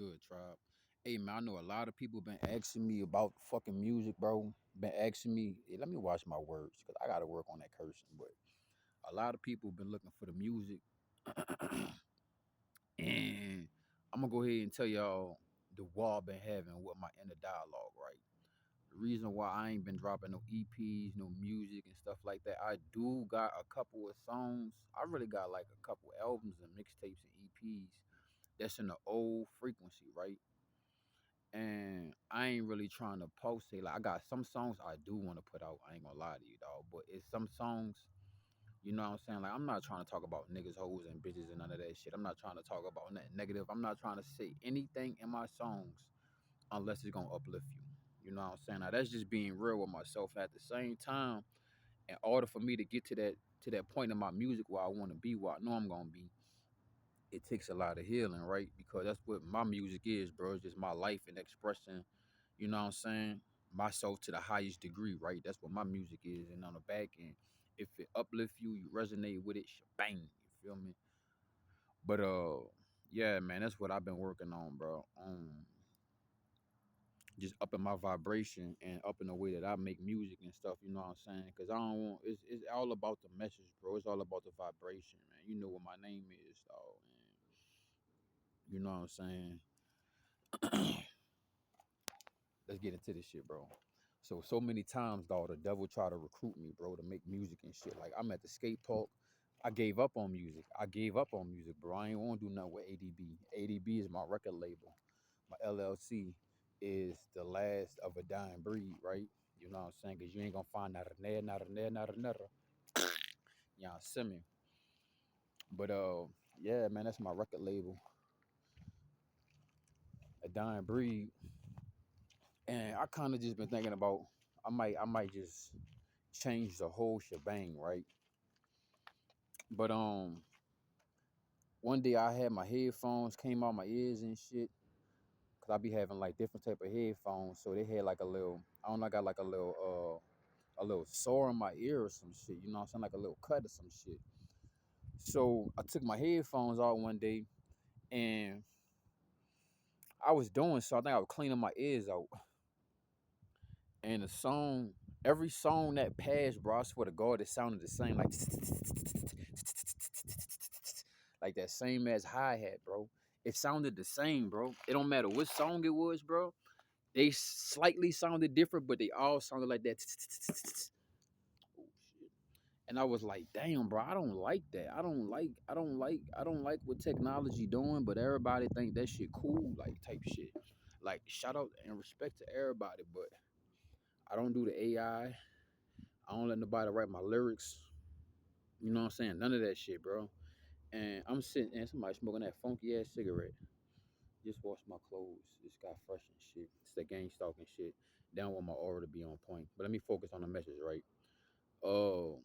good, Tribe? Hey man, I know a lot of people been asking me about fucking music, bro. Been asking me. Let me watch my words because I gotta work on that cursing. But a lot of people been looking for the music, and I'm gonna go ahead and tell y'all the war I've been having with my inner dialogue. Right. The reason why I ain't been dropping no EPs, no music and stuff like that. I do got a couple of songs. I really got like a couple albums and mixtapes and EPs that's in the old frequency, right? And I ain't really trying to post it. Like I got some songs I do want to put out. I ain't gonna lie to you, dog. But it's some songs, you know what I'm saying? Like I'm not trying to talk about niggas, hoes, and bitches and none of that shit. I'm not trying to talk about nothing negative. I'm not trying to say anything in my songs unless it's gonna uplift you. You know what I'm saying? Now that's just being real with myself. At the same time, in order for me to get to that point in my music where I want to be, where I know I'm gonna be, it takes a lot of healing, right? Because that's what my music is, bro. It's just my life and expressing, you know what I'm saying, myself to the highest degree, right? That's what my music is. And on the back end, if it uplifts you, you resonate with it, bang, you feel me? But yeah, man, that's what I've been working on, bro. Just upping my vibration and upping the way that I make music and stuff, you know what I'm saying? Because I don't want, it's all about the message, bro. It's all about the vibration, man. You know what my name is, dog. And you know what I'm saying? Let's get into this shit, bro. So many times, dog, the devil try to recruit me, bro, to make music and shit. Like I'm at the skate park. I gave up on music. I gave up on music, bro. I ain't want to do nothing with ADB. ADB is my record label. My LLC is the last of a dying breed, right? You know what I'm saying? Because you ain't gonna find not a there, not a there, not another. Y'all see me. But yeah, man, that's my record label, a dying breed. And I kind of just been thinking about I might just change the whole shebang, right? But one day I had my headphones came out my ears and shit, cause I be having like different type of headphones, so they had like a little, I don't know, I got like a little sore in my ear or some shit, you know what I'm saying, like a little cut or some shit. So I took my headphones out one day and I was doing so I think I was cleaning my ears out, and the song, every song that passed, bro, I swear to God, it sounded the same, like that same as hi-hat, bro. It sounded the same, bro. It don't matter what song it was, bro. They slightly sounded different, but they all sounded like that. Oh shit. And I was like, damn, bro, I don't like that. I don't like what technology doing, but everybody think that shit cool, like type shit. Like shout out and respect to everybody, but I don't do the AI. I don't let nobody write my lyrics. You know what I'm saying? None of that shit, bro. And I'm sitting and somebody smoking that funky ass cigarette. Just washed my clothes. Just got fresh and shit. It's the gang stalking shit. They don't want my aura to be on point. But let me focus on the message, right? Oh,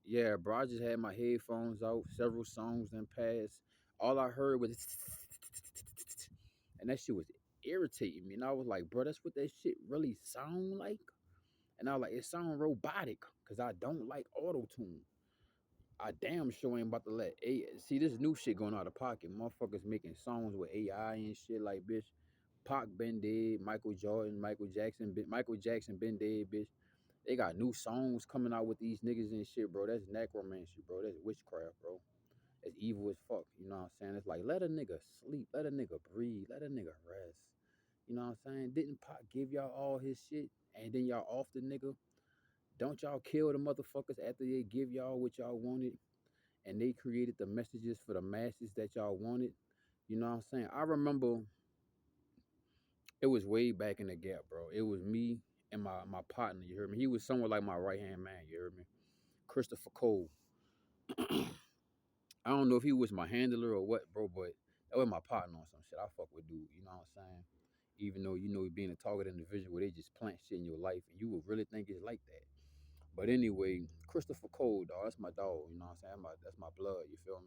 yeah, bro. I just had my headphones out. Several songs then passed. All I heard was, and that shit was irritating me. And I was like, bro, that's what that shit really sound like. And I was like, it sound robotic because I don't like auto tune. I damn sure ain't about to let see this new shit going out of pocket. Motherfuckers making songs with AI and shit like bitch. Pac been dead, Michael Jordan, Michael Jackson been dead, bitch. They got new songs coming out with these niggas and shit, bro. That's necromancy, bro. That's witchcraft, bro. It's evil as fuck. You know what I'm saying? It's like let a nigga sleep, let a nigga breathe, let a nigga rest. You know what I'm saying? Didn't Pac give y'all all his shit and then y'all off the nigga? Don't y'all kill the motherfuckers after they give y'all what y'all wanted and they created the messages for the masses that y'all wanted? You know what I'm saying? I remember it was way back in the gap, bro. It was me and my partner, you heard me? He was somewhat like my right hand man, you heard me? Christopher Cole. I don't know if he was my handler or what, bro, but that was my partner on some shit. I fuck with dude, you know what I'm saying? Even though you know being a target individual where they just plant shit in your life and you would really think it's like that. But anyway, Christopher Cole, dog, that's my dog, you know what I'm saying? That's my blood, you feel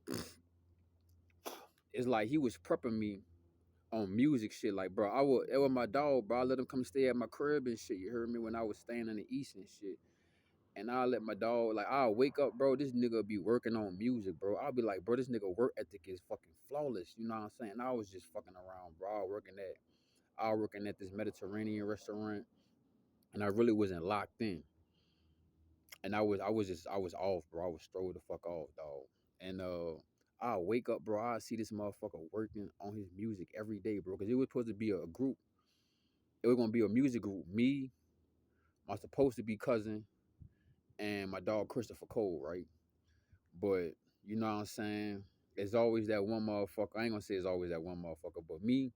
me? It's like he was prepping me on music shit. Like, bro, it was my dog, bro. I let him come stay at my crib and shit. You heard me when I was staying in the East and shit. And I'll let my dog, like, I'll wake up, bro. This nigga be working on music, bro. I'll be like, bro, this nigga work ethic is fucking flawless. You know what I'm saying? I was just fucking around, bro. I was working at this Mediterranean restaurant, and I really wasn't locked in. And I was off, bro. I was straight the fuck off, dog. And I'll wake up, bro. I see this motherfucker working on his music every day, bro. Cause it was supposed to be a group. It was gonna be a music group. Me, my supposed to be cousin, and my dog Christopher Cole, right? But you know what I'm saying? It's always that one motherfucker. I ain't gonna say it's always that one motherfucker, but me,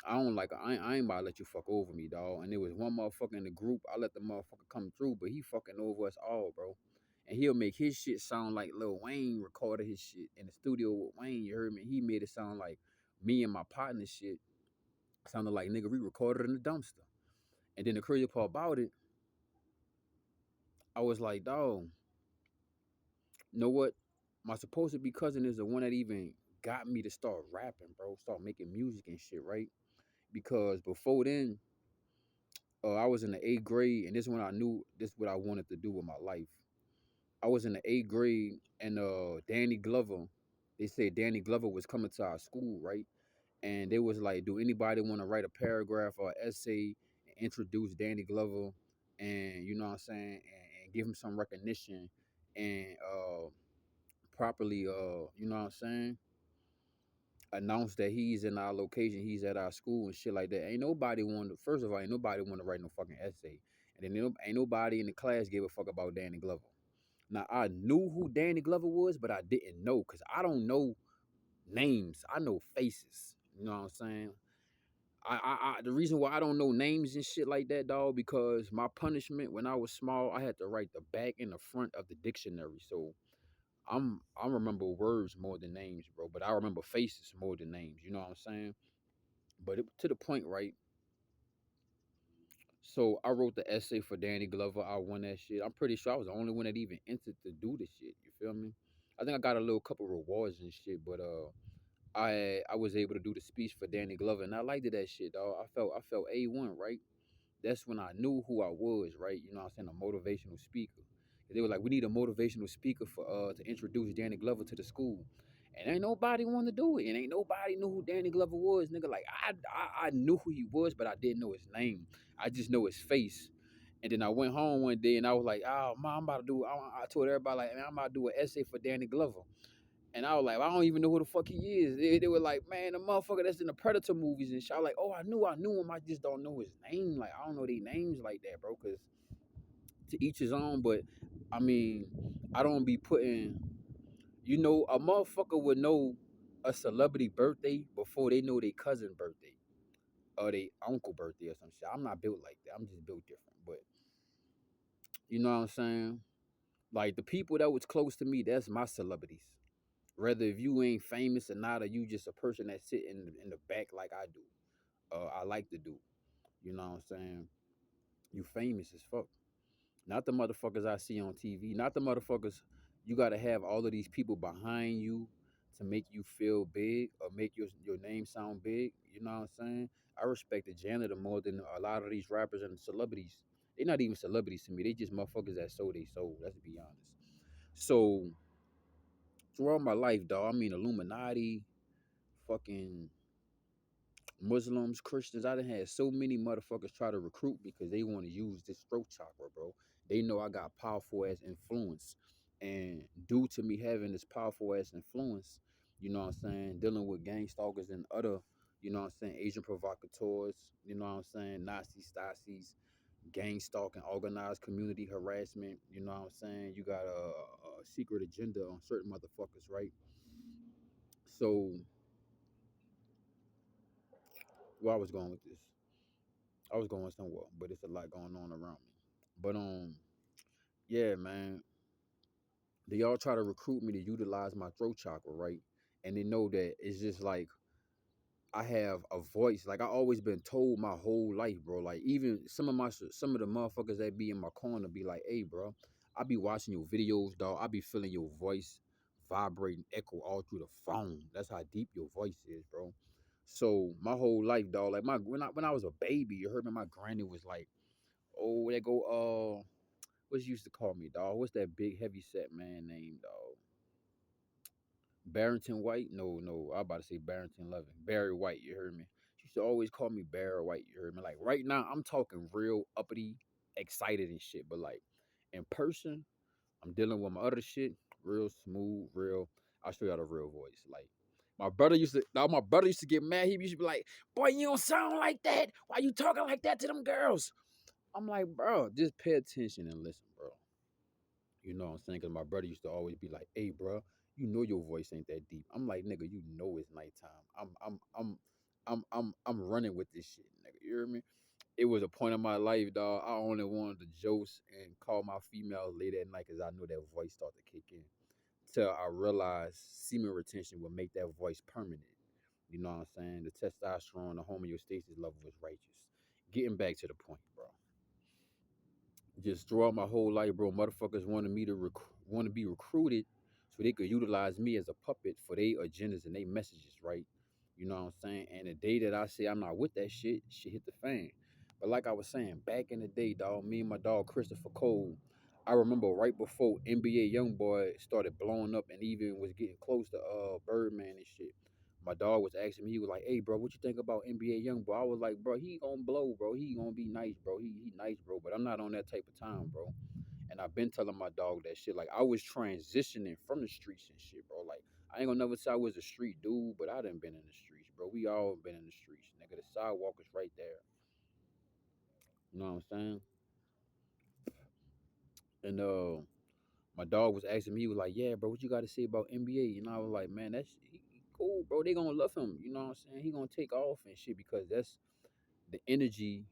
I don't like. I ain't about to let you fuck over me, dog. And there was one motherfucker in the group. I let the motherfucker come through, but he fucking over us all, bro. And he'll make his shit sound like Lil Wayne recorded his shit in the studio with Wayne. You heard me? He made it sound like me and my partner shit sounded like nigga we recorded in the dumpster. And then the crazy part about it, I was like, dog, you know what? My supposed to be cousin is the one that even got me to start rapping, bro. Start making music and shit, right? Because before then, I was in the eighth grade, and this is when I knew this is what I wanted to do with my life. I was in the eighth grade, and Danny Glover, they said Danny Glover was coming to our school, right? And they was like, do anybody want to write a paragraph or essay and introduce Danny Glover, and you know what I'm saying, and give him some recognition, and properly, you know what I'm saying, announce that he's in our location, he's at our school and shit like that. Ain't nobody want to. First of all, ain't nobody want to write no fucking essay, and then ain't nobody in the class gave a fuck about Danny Glover. Now I knew who Danny Glover was, but I didn't know because I don't know names. I know faces. You know what I'm saying? The reason why I don't know names and shit like that, dog, because my punishment when I was small, I had to write the back and the front of the dictionary. So I remember words more than names, bro. But I remember faces more than names. You know what I'm saying? But to the point, right? So I wrote the essay for Danny Glover. I won that shit. I'm pretty sure I was the only one that even entered to do the shit. You feel me? I think I got a little couple rewards and shit, but I was able to do the speech for Danny Glover, and I liked that shit, dog. I felt A1, right? That's when I knew who I was, right? You know what I'm saying? A motivational speaker. They were like, we need a motivational speaker for to introduce Danny Glover to the school. And ain't nobody want to do it. And ain't nobody knew who Danny Glover was, nigga. Like I knew who he was, but I didn't know his name. I just know his face. And then I went home one day and I was like, oh, mom, I'm about to do, I told everybody, like, man, I'm about to do an essay for Danny Glover. And I was like, I don't even know who the fuck he is. They were like, man, the motherfucker that's in the Predator movies and shit. I was like, oh, I knew him. I just don't know his name. Like, I don't know their names like that, bro. Because to each his own. But I mean, I don't be putting, a motherfucker would know a celebrity birthday before they know their cousin birthday or their uncle birthday or some shit. I'm not built like that. I'm just built different. But you know what I'm saying? Like the people that was close to me, that's my celebrities. Whether if you ain't famous or not, or you just a person that sit in the back like I do, I like to do. You know what I'm saying? You famous as fuck. Not the motherfuckers I see on TV. Not the motherfuckers you gotta have all of these people behind you to make you feel big or make your name sound big. You know what I'm saying? I respect the janitor more than a lot of these rappers and celebrities. They're not even celebrities to me. They just motherfuckers that sold they soul. Let's be honest. So throughout my life, dog, I mean Illuminati, fucking Muslims, Christians. I done had so many motherfuckers try to recruit me because they want to use this throat chakra, bro. They know I got powerful ass influence. And due to me having this powerful ass influence, you know what I'm saying, dealing with gang stalkers and other, you know what I'm saying, Asian provocateurs, you know what I'm saying, Nazi Stasis, gang stalking, organized community harassment, you know what I'm saying? You got a secret agenda on certain motherfuckers, right? So where I was going with this, I was going somewhere, but it's a lot going on around me. But yeah, man, they all try to recruit me to utilize my throat chakra, right? And they know that it's just like I have a voice. Like I always been told my whole life, bro. Like even some of the motherfuckers that be in my corner be like, "Hey, bro, I be watching your videos, dog. I be feeling your voice vibrating, echo all through the phone. That's how deep your voice is, bro." So my whole life, dog. Like when I was a baby, you heard me. My granny was like, "Oh, they go What's used to call me, dog? What's that big heavy set man name, dog? Barrington White? No, no. I about to say Barrington Loving. Barry White, you heard me? She used to always call me Barry White, you heard me? Like right now, I'm talking real uppity, excited and shit. But like in person, I'm dealing with my other shit, real smooth, real. I'll show y'all the real voice. Like my brother used to get mad. He used to be like, "Boy, you don't sound like that. Why you talking like that to them girls?" I'm like, bro, just pay attention and listen, bro. You know what I'm saying? Because my brother used to always be like, "Hey, bro, you know your voice ain't that deep." I'm like, "Nigga, you know it's nighttime. I'm running with this shit, nigga. You hear me?" It was a point in my life, dog. I only wanted to joke and call my female late at night because I knew that voice started to kick in. Till I realized semen retention would make that voice permanent. You know what I'm saying? The testosterone, the homeostasis level was righteous. Getting back to the point, bro. Just throughout my whole life, bro, motherfuckers wanted me to want to be recruited so they could utilize me as a puppet for their agendas and their messages, right? You know what I'm saying? And the day that I say I'm not with that shit hit the fan. But like I was saying, back in the day, dog, me and my dog Christopher Cole, I remember right before NBA YoungBoy started blowing up and even was getting close to Birdman and shit. My dog was asking me, he was like, "Hey, bro, what you think about NBA YoungBoy?" I was like, "Bro, he gonna blow, bro. He gonna be nice, bro. He nice, bro. But I'm not on that type of time, bro." And I've been telling my dog that shit. Like I was transitioning from the streets and shit, bro. Like I ain't gonna never say I was a street dude, but I done been in the streets, bro. We all been in the streets, nigga. The sidewalk is right there. You know what I'm saying? And my dog was asking me, he was like, "Yeah, bro, what you got to say about NBA?" And I was like, "Man, that's he cool, bro. They gonna love him. You know what I'm saying? He gonna take off and shit because that's the energy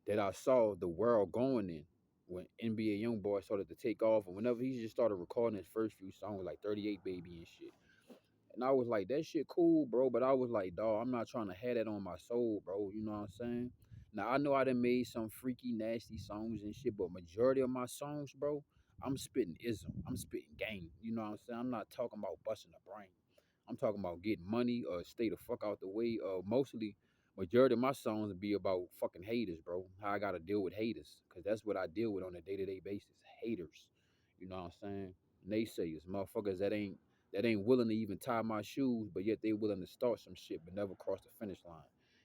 that I saw the world going in when NBA YoungBoy started to take off, and whenever he just started recording his first few songs, like 38 Baby and shit. And I was like, that shit cool, bro. But I was like, dog, I'm not trying to have that on my soul, bro. You know what I'm saying? Now I know I done made some freaky, nasty songs and shit, but majority of my songs, bro, I'm spitting ism. I'm spitting game. You know what I'm saying? I'm not talking about busting a brain. I'm talking about getting money or stay the fuck out the way. Mostly, majority of my songs be about fucking haters, bro. How I gotta deal with haters, cause that's what I deal with on a day-to-day basis. Haters. You know what I'm saying? Naysayers, motherfuckers that ain't willing to even tie my shoes, but yet they willing to start some shit but never cross the finish line.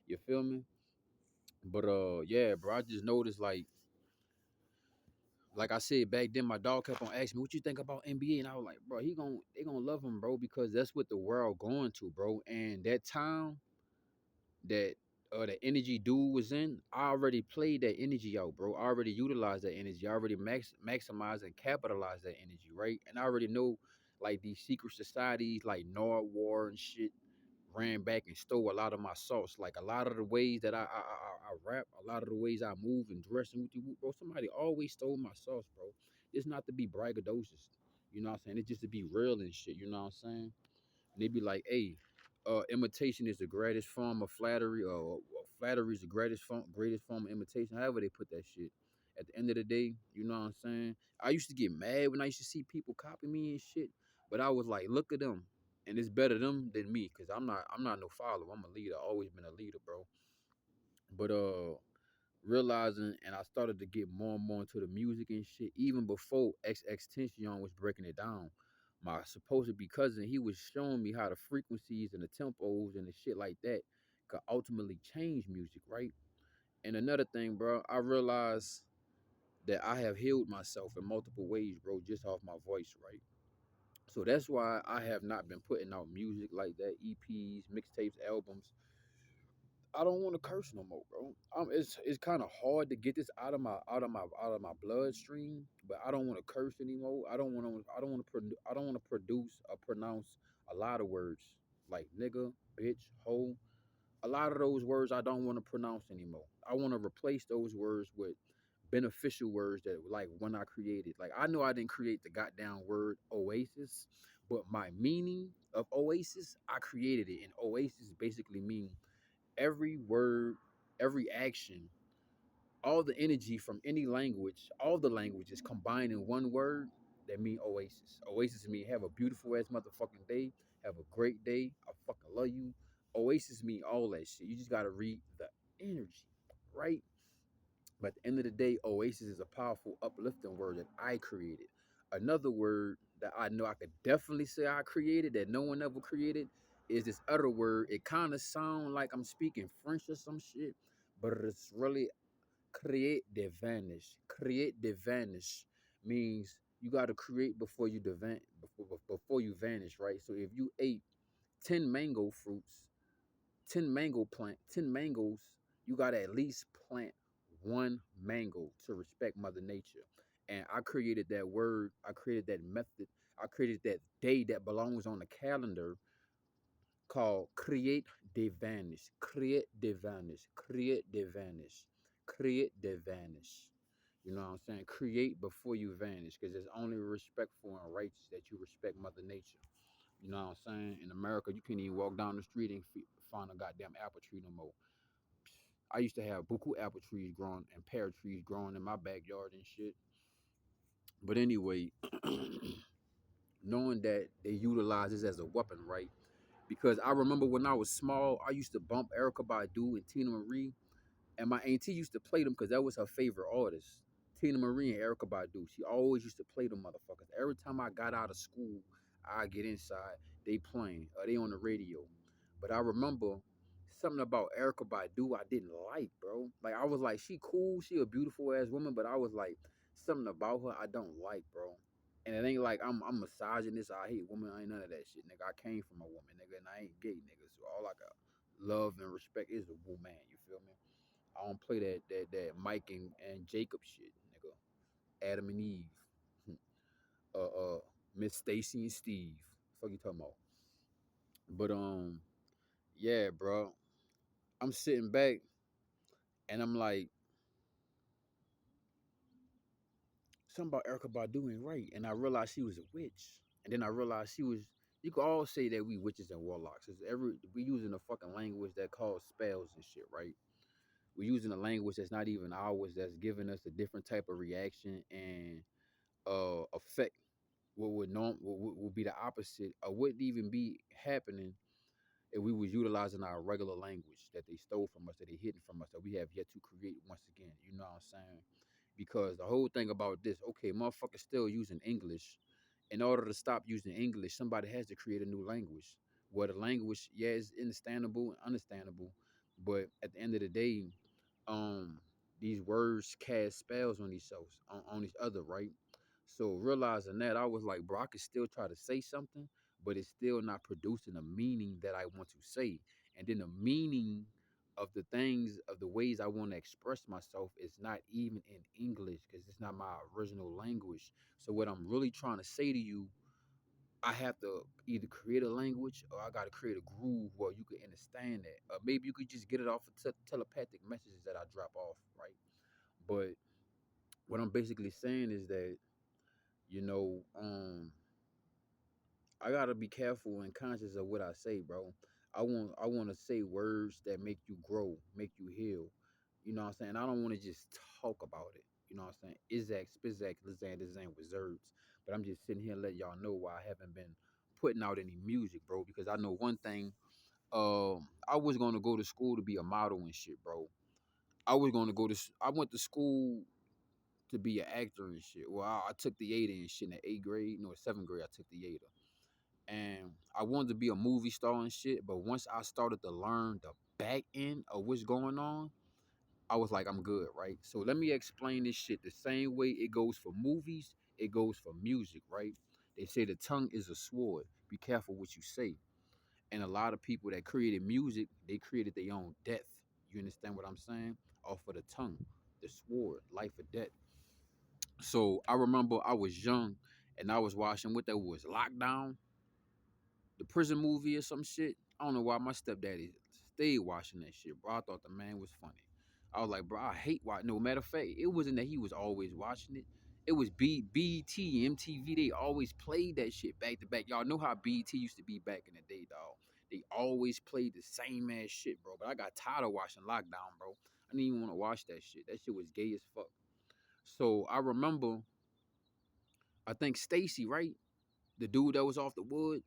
You feel me? But yeah, bro, I just noticed like I said back then, my dog kept on asking me, "What you think about NBA?" And I was like, "Bro, they gonna love him, bro, because that's what the world going to, bro." And that time that the energy dude was in, I already played that energy out, bro. I already utilized that energy. I already maximized and capitalized that energy, right? And I already know like these secret societies like Nord War and shit ran back and stole a lot of my sauce. Like a lot of the ways that I rap, a lot of the ways I move and dress and bro, somebody always stole my sauce, bro. It's not to be braggadocious. You know what I'm saying? It's just to be real and shit. You know what I'm saying? And they be like, "Hey, imitation is the greatest form of flattery, or flattery is the greatest form of imitation." However they put that shit. At the end of the day, you know what I'm saying? I used to get mad when I used to see people copy me and shit, but I was like, look at them, and it's better them than me, cause I'm not no follower. I'm a leader. Always been a leader, bro. But realizing, and I started to get more and more into the music and shit, even before XXXTentacion was breaking it down. My supposed to be cousin, he was showing me how the frequencies and the tempos and the shit like that could ultimately change music, right? And another thing, bro, I realized that I have healed myself in multiple ways, bro, just off my voice, right? So that's why I have not been putting out music like that, EPs, mixtapes, albums. I don't want to curse no more, bro. It's kind of hard to get this out of my bloodstream, but I don't want to curse anymore. I don't want to produce or pronounce a lot of words like nigga, bitch, hoe. A lot of those words I don't want to pronounce anymore. I want to replace those words with beneficial words that like when I created. Like I know I didn't create the goddamn word Oasis, but my meaning of Oasis, I created it. And Oasis basically means every word, every action, all the energy from any language, all the languages combined in one word that mean Oasis. Oasis mean have a beautiful ass motherfucking day, have a great day, I fucking love you. Oasis mean all that shit. You just gotta read the energy, right? But at the end of the day, Oasis is a powerful, uplifting word that I created. Another word that I know I could definitely say I created that no one ever created is this other word. It kind of sounds like I'm speaking French or some shit, but it's really create de vanish. Create de vanish means you got to create before you before you vanish, right? So if you ate 10 mango fruits, 10 mangoes, you got to at least plant one mango to respect Mother Nature. And I created that word, I created that method, I created that day that belongs on the calendar called create de vanish, create de vanish, create de vanish, create de vanish. You know what I'm saying? Create before you vanish, because it's only respectful and righteous that you respect Mother Nature. You know what I'm saying? In America, you can't even walk down the street and find a goddamn apple tree no more. I used to have buku apple trees growing and pear trees growing in my backyard and shit. But anyway, knowing that they utilize this as a weapon, right? Because I remember when I was small, I used to bump Erica Badu and Tina Marie. And my auntie used to play them because that was her favorite artist. Tina Marie and Erica Badu. She always used to play them motherfuckers. Every time I got out of school, I get inside, they playing, or they on the radio. But I remember something about Erica Badu I didn't like, bro. Like I was like, she cool, she a beautiful ass woman, but I was like, something about her I don't like, bro. And it ain't like I'm misogynist. I hate women. I ain't none of that shit, nigga. I came from a woman, nigga, and I ain't gay, nigga. So all I got love and respect is a woman. You feel me? I don't play that Mike and Jacob shit, nigga. Adam and Eve. Miss Stacy and Steve. Fuck you talking about? But yeah, bro. I'm sitting back and I'm like, something about Erica Badu ain't right. And I realized she was a witch. And then I realized she was you could all say that we witches and warlocks. We using a fucking language that calls spells and shit, right? We're using a language that's not even ours, that's giving us a different type of reaction and effect. What would be the opposite or wouldn't even be happening if we was utilizing our regular language that they stole from us, that they hidden from us, that we have yet to create once again. You know what I'm saying? Because the whole thing about this, okay, motherfuckers still using English. In order to stop using English, somebody has to create a new language. Where the language, yeah, is understandable and understandable, but at the end of the day, um, these words cast spells on on each other, right? So realizing that, I was like, bro, I could still try to say something, but it's still not producing a meaning that I want to say. And then the meaning of the things, of the ways I want to express myself is not even in English because it's not my original language. So what I'm really trying to say to you, I have to either create a language or I got to create a groove where you can understand that. Or maybe you could just get it off of telepathic messages that I drop off, right? But what I'm basically saying is that, you know, I gotta be careful and conscious of what I say, bro. I want to say words that make you grow, make you heal. You know what I'm saying? I don't want to just talk about it. You know what I'm saying? Izak, Spizak, Lizan, Lizan Reserves. But I'm just sitting here and let y'all know why I haven't been putting out any music, bro. Because I know one thing. I was gonna go to school to be a model and shit, bro. I went to school to be an actor and shit. Well, I took the ADA and shit in the 8th grade. No, 7th grade. I took the ADA and I wanted to be a movie star and shit. But once I started to learn the back end of what's going on, I was like, I'm good, right? So let me explain this shit the same way it goes for movies, it goes for music, right? They say the tongue is a sword. Be careful what you say. And a lot of people that created music, they created their own death. You understand what I'm saying? Off of the tongue, the sword, life or death. So I remember I was young and I was watching what that was, Lockdown, the prison movie or some shit. I don't know why my stepdaddy stayed watching that shit, bro. I thought the man was funny. I was like, bro, I hate watching. No matter of fact, it wasn't that he was always watching it. It was BT, MTV. They always played that shit back to back. Y'all know how BT used to be back in the day, dog. They always played the same ass shit, bro. But I got tired of watching Lockdown, bro. I didn't even want to watch that shit. That shit was gay as fuck. So I remember, I think Stacy, right? The dude that was off the wood,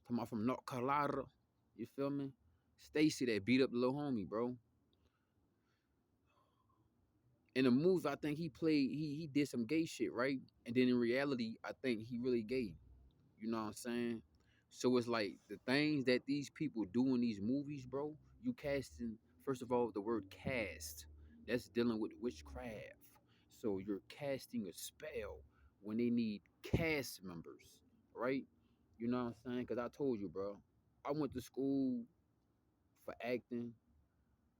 talking about from North Carolina. You feel me? Stacy that beat up the little homie, bro. In the movie, I think he played he did some gay shit, right? And then in reality, I think he really gay. You know what I'm saying? So it's like the things that these people do in these movies, bro. You casting, first of all, the word cast, that's dealing with witchcraft. So you're casting a spell when they need cast members, right? You know what I'm saying? Because I told you, bro, I went to school for acting.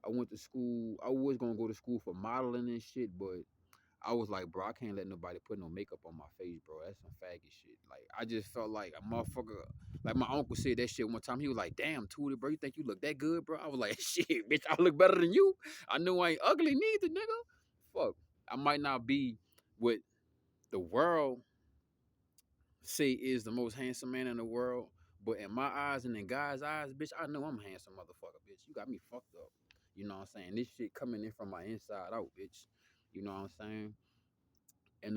I went to school. I was gonna go to school for modeling and shit, but I was like, bro, I can't let nobody put no makeup on my face, bro. That's some faggot shit. Like, I just felt like a motherfucker. Like my uncle said that shit one time. He was like, damn, Tootie, bro, you think you look that good, bro? I was like, shit, bitch, I look better than you. I know I ain't ugly neither, nigga. Fuck. I might not be what the world say is the most handsome man in the world, but in my eyes and in God's eyes, bitch, I know I'm a handsome motherfucker, bitch. You got me fucked up. You know what I'm saying? This shit coming in from my inside out, bitch. You know what I'm saying? And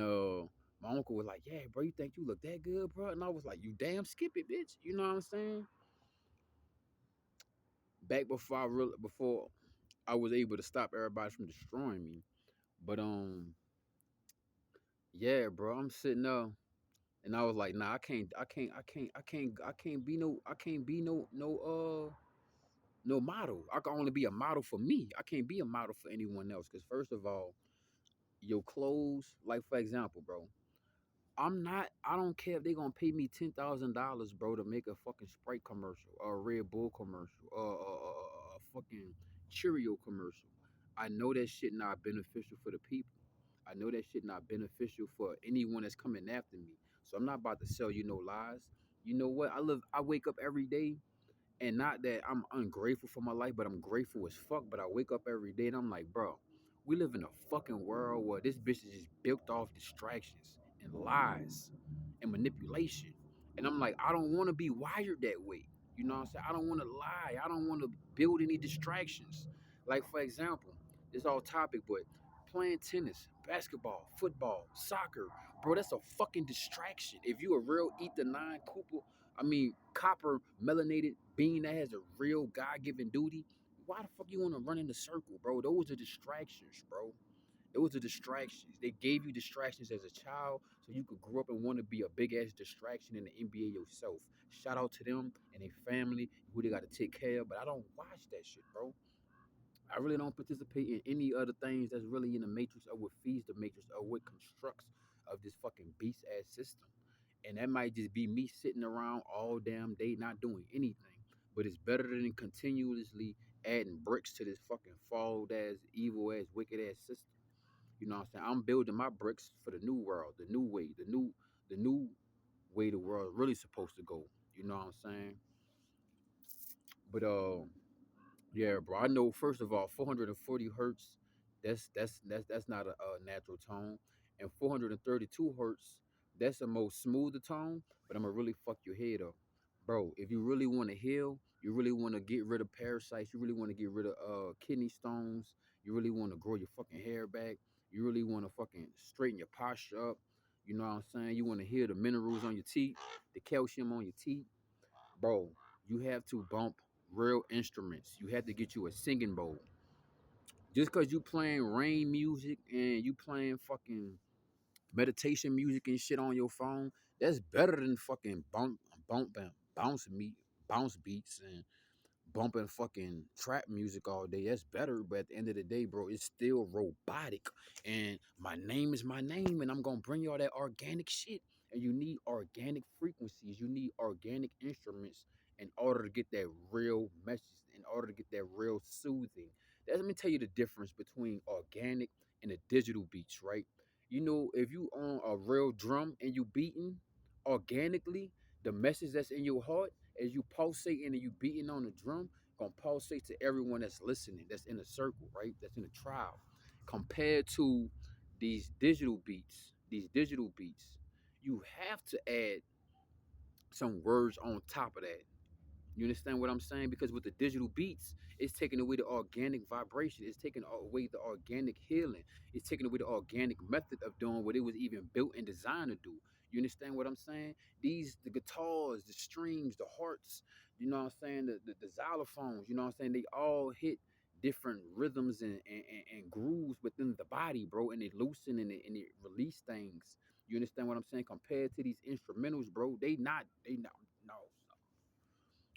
my uncle was like, yeah, bro, you think you look that good, bro? And I was like, you damn skip it, bitch. You know what I'm saying? Back before I was able to stop everybody from destroying me. But yeah, bro, I'm sitting there and I was like, nah, I can't be no model. I can only be a model for me. I can't be a model for anyone else. Cause first of all, your clothes, like for example, bro, I don't care if they gonna pay me $10,000, bro, to make a fucking Sprite commercial, or a Red Bull commercial, or a fucking Cheerio commercial. I know that shit not beneficial for the people. I know that shit not beneficial for anyone that's coming after me. So I'm not about to sell you no lies. You know what? I wake up every day, and not that I'm ungrateful for my life, but I'm grateful as fuck. But I wake up every day and I'm like, bro, we live in a fucking world where this bitch is just built off distractions and lies and manipulation. And I'm like, I don't want to be wired that way. You know what I'm saying? I don't want to lie. I don't want to build any distractions. Like, for example, it's all topic, but playing tennis, basketball, football, soccer, bro, that's a fucking distraction. If you a real eat the nine Cooper, copper melanated being that has a real God given duty, why the fuck you want to run in the circle, bro? Those are distractions, bro. Those are distractions. They gave you distractions as a child so you could grow up and want to be a big ass distraction in the NBA yourself. Shout out to them and their family who they got to take care of, but I don't watch that shit, bro. I really don't participate in any other things that's really in the matrix or what feeds the matrix or what constructs of this fucking beast ass system. And that might just be me sitting around all damn day not doing anything. But it's better than continuously adding bricks to this fucking flawed ass, evil ass, wicked ass system. You know what I'm saying? I'm building my bricks for the new world, the new way, the new way the world really supposed to go. You know what I'm saying? But yeah, bro. I know first of all, 440 hertz, that's not a natural tone. And 432 hertz, that's a more smoother tone, but I'm gonna really fuck your head up. Bro, if you really want to heal, you really want to get rid of parasites, you really want to get rid of kidney stones, you really want to grow your fucking hair back, you really want to fucking straighten your posture up. You know what I'm saying? You want to heal the minerals on your teeth, the calcium on your teeth, bro, you have to bump real instruments. You have to get you a singing bowl. Just cause you playing rain music and you playing fucking meditation music and shit on your phone, that's better than fucking bounce bounce beats and bumping fucking trap music all day. That's better, but at the end of the day, bro, it's still robotic. And my name is my name, and I'm gonna bring you all that organic shit. And you need organic frequencies, you need organic instruments in order to get that real message, in order to get that real soothing. Let me tell you the difference between organic and the digital beats, right? You know, if you on a real drum and you beating organically, the message that's in your heart as you pulsating and you beating on the drum, gonna pulsate to everyone that's listening, that's in a circle, right? That's in a trial. Compared to these digital beats, you have to add some words on top of that. You understand what I'm saying? Because with the digital beats, it's taking away the organic vibration. It's taking away the organic healing. It's taking away the organic method of doing what it was even built and designed to do. You understand what I'm saying? The guitars, the strings, the hearts, you know what I'm saying? The xylophones, you know what I'm saying? They all hit different rhythms and grooves within the body, bro, and it loosen and it release things. You understand what I'm saying? Compared to these instrumentals, bro, they not no,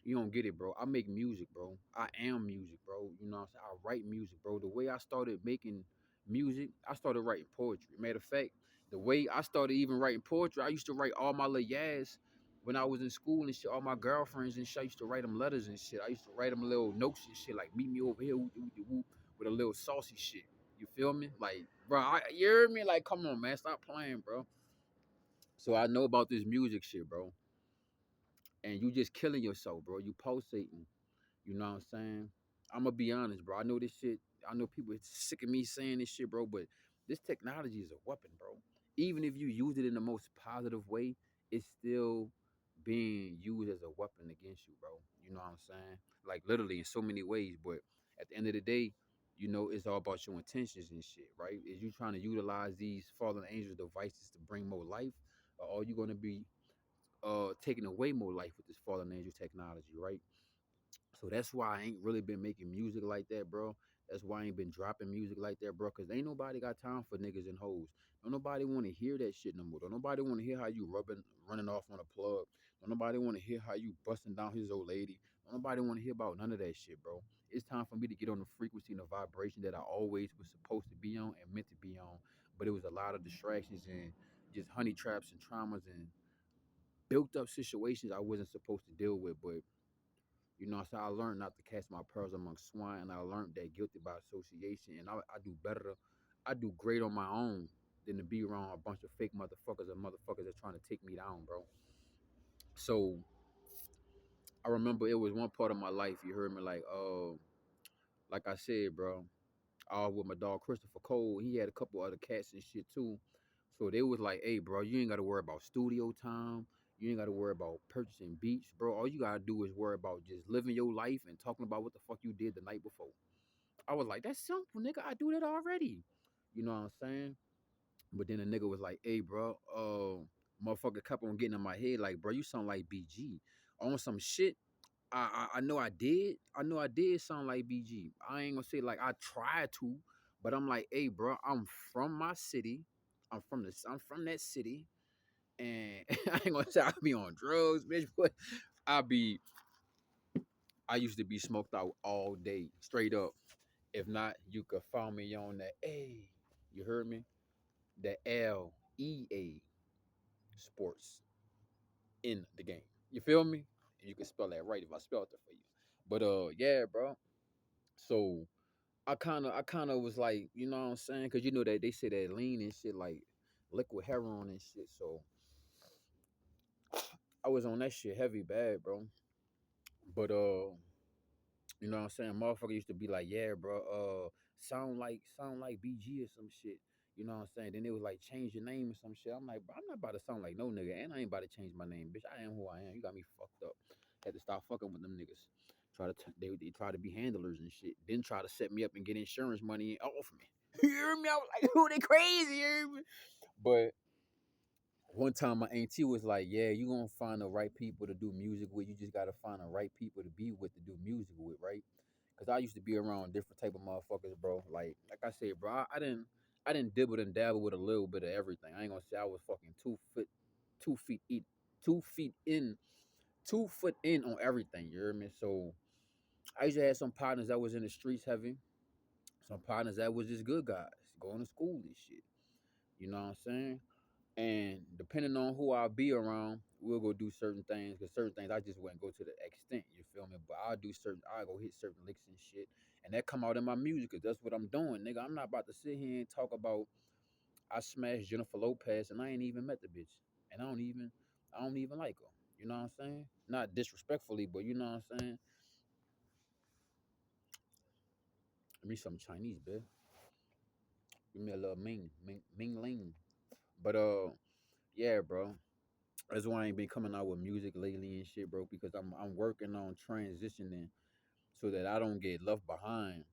you don't get it, bro. I make music, bro. I am music, bro. You know what I'm saying? I write music, bro. The way I started making music, I started writing poetry. Matter of fact, the way I started even writing poetry, I used to write all my little yas when I was in school and shit. All my girlfriends and shit, I used to write them letters and shit. I used to write them little notes and shit, like meet me over here with a little saucy shit. You feel me? Like, bro, you hear me? Like, come on, man, stop playing, bro. So I know about this music shit, bro. And you just killing yourself, bro. You pulsating. You know what I'm saying? I'm gonna be honest, bro. I know this shit. I know people are sick of me saying this shit, bro. But this technology is a weapon, bro. Even if you use it in the most positive way, it's still being used as a weapon against you, bro. You know what I'm saying? Like literally in so many ways. But at the end of the day, you know, it's all about your intentions and shit, right? Is you trying to utilize these fallen angel devices to bring more life, or are you gonna be taking away more life with this fallen angel technology, right? So that's why I ain't really been making music like that, bro. That's why I ain't been dropping music like that, bro. Cause ain't nobody got time for niggas and hoes. Don't nobody want to hear that shit no more. Don't nobody want to hear how you running off on a plug. Don't nobody want to hear how you busting down his old lady. Don't nobody want to hear about none of that shit, bro. It's time for me to get on the frequency and the vibration that I always was supposed to be on and meant to be on. But it was a lot of distractions and just honey traps and traumas and built up situations I wasn't supposed to deal with. But you know, so I learned not to cast my pearls among swine, and I learned that guilty by association, and I do better, I do great on my own than to be around a bunch of fake motherfuckers and motherfuckers that's trying to take me down, bro. So I remember it was one part of my life, you heard me, like I said, bro, I was with my dog Christopher Cole. He had a couple other cats and shit too. So they was like, hey, bro, you ain't got to worry about studio time. You ain't got to worry about purchasing beats, bro. All you got to do is worry about just living your life and talking about what the fuck you did the night before. I was like, that's simple, nigga. I do that already. You know what I'm saying? But then the nigga was like, hey, bro, motherfucker kept on getting in my head like, bro, you sound like BG. On some shit, I know I did. I know I did sound like BG. I ain't gonna say like I tried to, but I'm like, hey, bro, I'm from my city. I'm from that city. And I ain't gonna say I be on drugs, bitch, but I be I used to be smoked out all day, straight up. If not, you could find me on that A. You heard me? The LEA sports in the game. You feel me? And you can spell that right if I spelled it for you. But yeah, bro. So I kinda was like, you know what I'm saying? Cause you know that they say that lean and shit like liquid heroin and shit. So I was on that shit heavy bad, bro. But you know what I'm saying? Motherfucker used to be like, yeah, bro, sound like BG or some shit. You know what I'm saying? Then they was like, change your name or some shit. I'm like, bro, I'm not about to sound like no nigga, and I ain't about to change my name, bitch. I am who I am. You got me fucked up. Had to stop fucking with them niggas. They try to be handlers and shit. Then try to set me up and get insurance money off me. You hear me? I was like, who they crazy? You hear me? But one time my auntie was like, yeah, you gonna find the right people to do music with. You just gotta find the right people to be with to do music with, right? Cause I used to be around different type of motherfuckers, bro. Like I said, bro, I didn't dibble and dabble with a little bit of everything. I ain't gonna say I was fucking 2 foot, 2 feet eat, 2 feet in, 2 foot in on everything. You hear me? So I used to have some partners that was in the streets heavy, some partners that was just good guys, going to school and shit. You know what I'm saying? And depending on who I'll be around, we'll go do certain things. Cause certain things I just wouldn't go to the extent. You feel me? But I'll go hit certain licks and shit, and that come out in my music. Cause that's what I'm doing, nigga. I'm not about to sit here and talk about I smashed Jennifer Lopez and I ain't even met the bitch, and I don't even like her. You know what I'm saying? Not disrespectfully, but you know what I'm saying. Give me some Chinese, bitch. Give me a little Ming Ling. But yeah, bro. That's why I ain't been coming out with music lately and shit, bro. Because I'm working on transitioning so that I don't get left behind.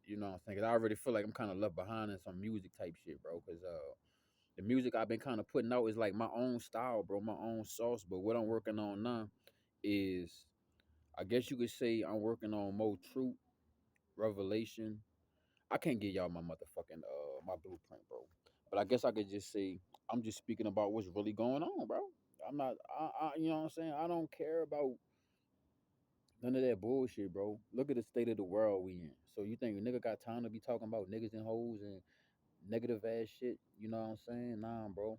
You know what I'm saying? 'Cause I already feel like I'm kind of left behind in some music type shit, bro. Cause the music I've been kind of putting out is like my own style, bro, my own sauce. But what I'm working on now is, I guess you could say I'm working on more truth revelation. I can't give y'all my motherfucking my blueprint, bro. But I guess I could just say I'm just speaking about what's really going on, bro. I'm not, you know what I'm saying. I don't care about none of that bullshit, bro. Look at the state of the world we in. So you think a nigga got time to be talking about niggas and hoes and negative ass shit? You know what I'm saying? Nah, bro.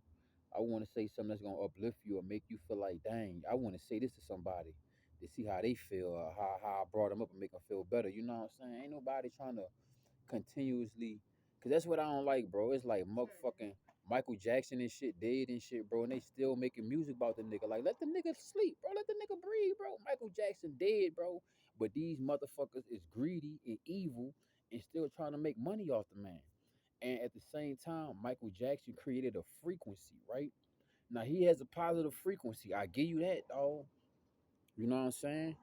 I want to say something that's gonna uplift you or make you feel like, dang, I want to say this to somebody to see how they feel, or how I brought them up and make them feel better. You know what I'm saying? Ain't nobody trying to continuously, cause that's what I don't like, bro. It's like motherfucking Michael Jackson and shit dead and shit, bro, and they still making music about the nigga. Like, let the nigga sleep, bro. Let the nigga breathe, bro. Michael Jackson dead, bro. But these motherfuckers is greedy and evil and still trying to make money off the man. And at the same time, Michael Jackson created a frequency, right? Now he has a positive frequency. I give you that, dog. You know what I'm saying?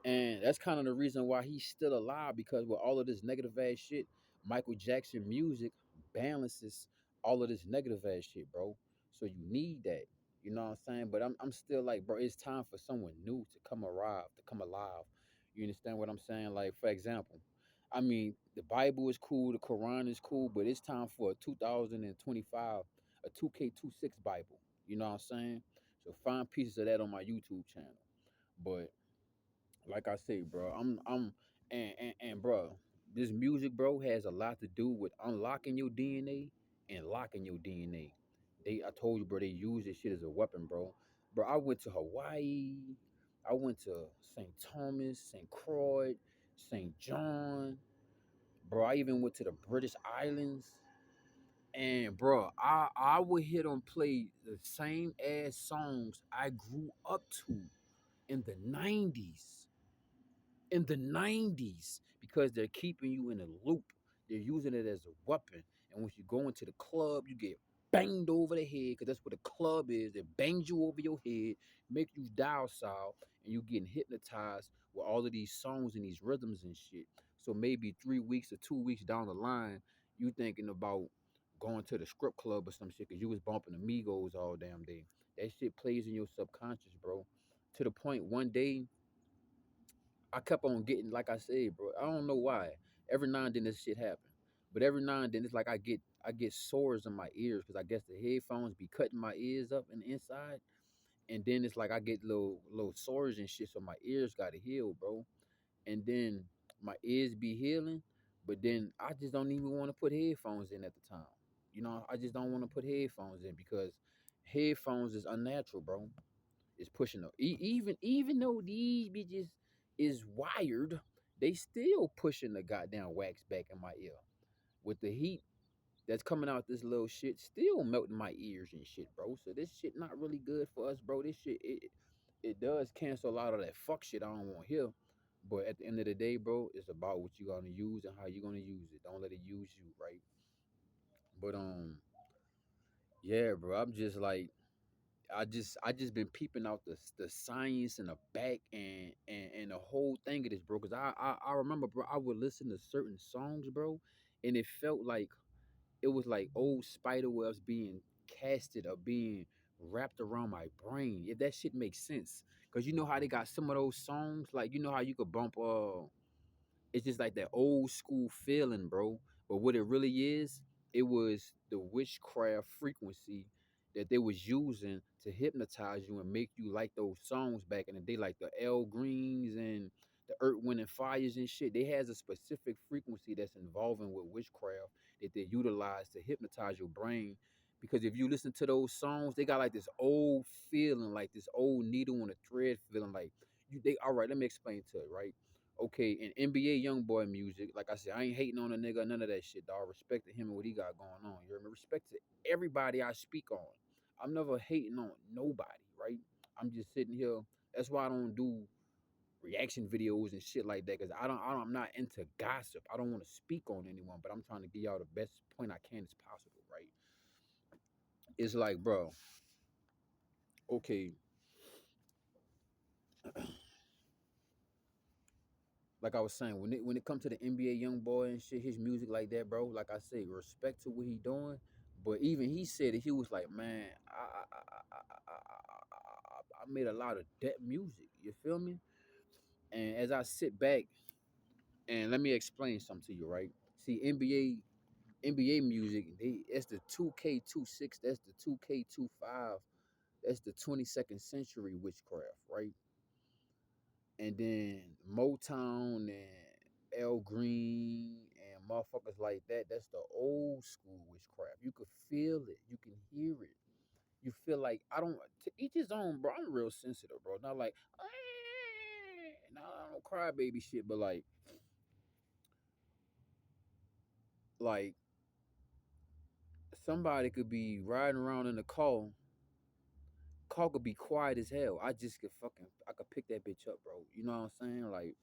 And that's kind of the reason why he's still alive, because with all of this negative ass shit, Michael Jackson music balances all of this negative ass shit, bro. So you need that. You know what I'm saying? But I'm still like, bro, it's time for someone new to come arrive, to come alive. You understand what I'm saying? Like, for example, I mean, the Bible is cool, the Quran is cool, but it's time for a 2025, a 2K26 Bible. You know what I'm saying? So find pieces of that on my YouTube channel. But like I say, bro, and bro, this music, bro, has a lot to do with unlocking your DNA and locking your DNA. I told you, bro, they use this shit as a weapon, bro. Bro, I went to Hawaii, I went to St. Thomas, St. Croix, St. John, bro. I even went to the British Islands, and bro, I would hear them play the same ass songs I grew up to in the '90s, because they're keeping you in a loop. They're using it as a weapon. And once you go into the club, you get banged over the head, because that's what a club is. It bangs you over your head, make you docile, and you getting hypnotized with all of these songs and these rhythms and shit. So maybe 3 weeks or 2 weeks down the line, you thinking about going to the strip club or some shit because you was bumping amigos all damn day. That shit plays in your subconscious, bro. To the point one day I kept on getting, like I said, bro. I don't know why. Every now and then this shit happen, but every now and then it's like I get sores in my ears because I guess the headphones be cutting my ears up in the inside, and then it's like I get little sores and shit, so my ears gotta heal, bro. And then my ears be healing, but then I just don't even want to put headphones in at the time. You know, I just don't want to put headphones in because headphones is unnatural, bro. Is pushing up. Even though these bitches is wired, they still pushing the goddamn wax back in my ear. With the heat that's coming out this little shit, still melting my ears and shit, bro. So this shit not really good for us, bro. This shit it does cancel a lot of that fuck shit I don't want here. But at the end of the day, bro, it's about what you gonna use and how you gonna use it. Don't let it use you, right? But yeah, bro. I'm just like I just been peeping out the science and the back and the whole thing of this, bro. Cause I remember, bro, I would listen to certain songs, bro, and it felt like it was like old spider webs being casted or being wrapped around my brain. If that shit makes sense, cause you know how they got some of those songs, like you know how you could bump it's just like that old school feeling, bro. But what it really is, it was the witchcraft frequency that they was using to hypnotize you and make you like those songs back in the day, like the L Greens and the Earth, Wind and Fires and shit. They has a specific frequency that's involving with witchcraft that they utilize to hypnotize your brain. Because if you listen to those songs, they got like this old feeling, like this old needle on a thread feeling, like you. They all right. Let me explain to it, right? Okay, in NBA young boy music, like I said, I ain't hating on a nigga, none of that shit, dog. Respect to him and what he got going on. You remember? Respect to everybody I speak on. I'm never hating on nobody, right? I'm just sitting here. That's why I don't do reaction videos and shit like that, because I'm not into gossip. I don't want to speak on anyone, but I'm trying to give y'all the best point I can as possible, right? It's like, bro, okay, like I was saying, when it comes to the NBA young boy and shit, his music like that, bro. Like I say, respect to what he doing. But even he said it, he was like, man, I made a lot of that music. You feel me? And as I sit back And let me explain something to you, right? See, NBA music, it's the 2K26, that's the 2K25, that's the 22nd century witchcraft, right? And then Motown and L Green and motherfuckers like that, that's the old school witchcraft. You could feel it, you can hear it. You feel like I don't to each his own, bro. I'm real sensitive, bro. Not like no, I don't cry baby shit, but like somebody could be riding around in the car could be quiet as hell. I just could I could pick that bitch up, bro. You know what I'm saying? Like,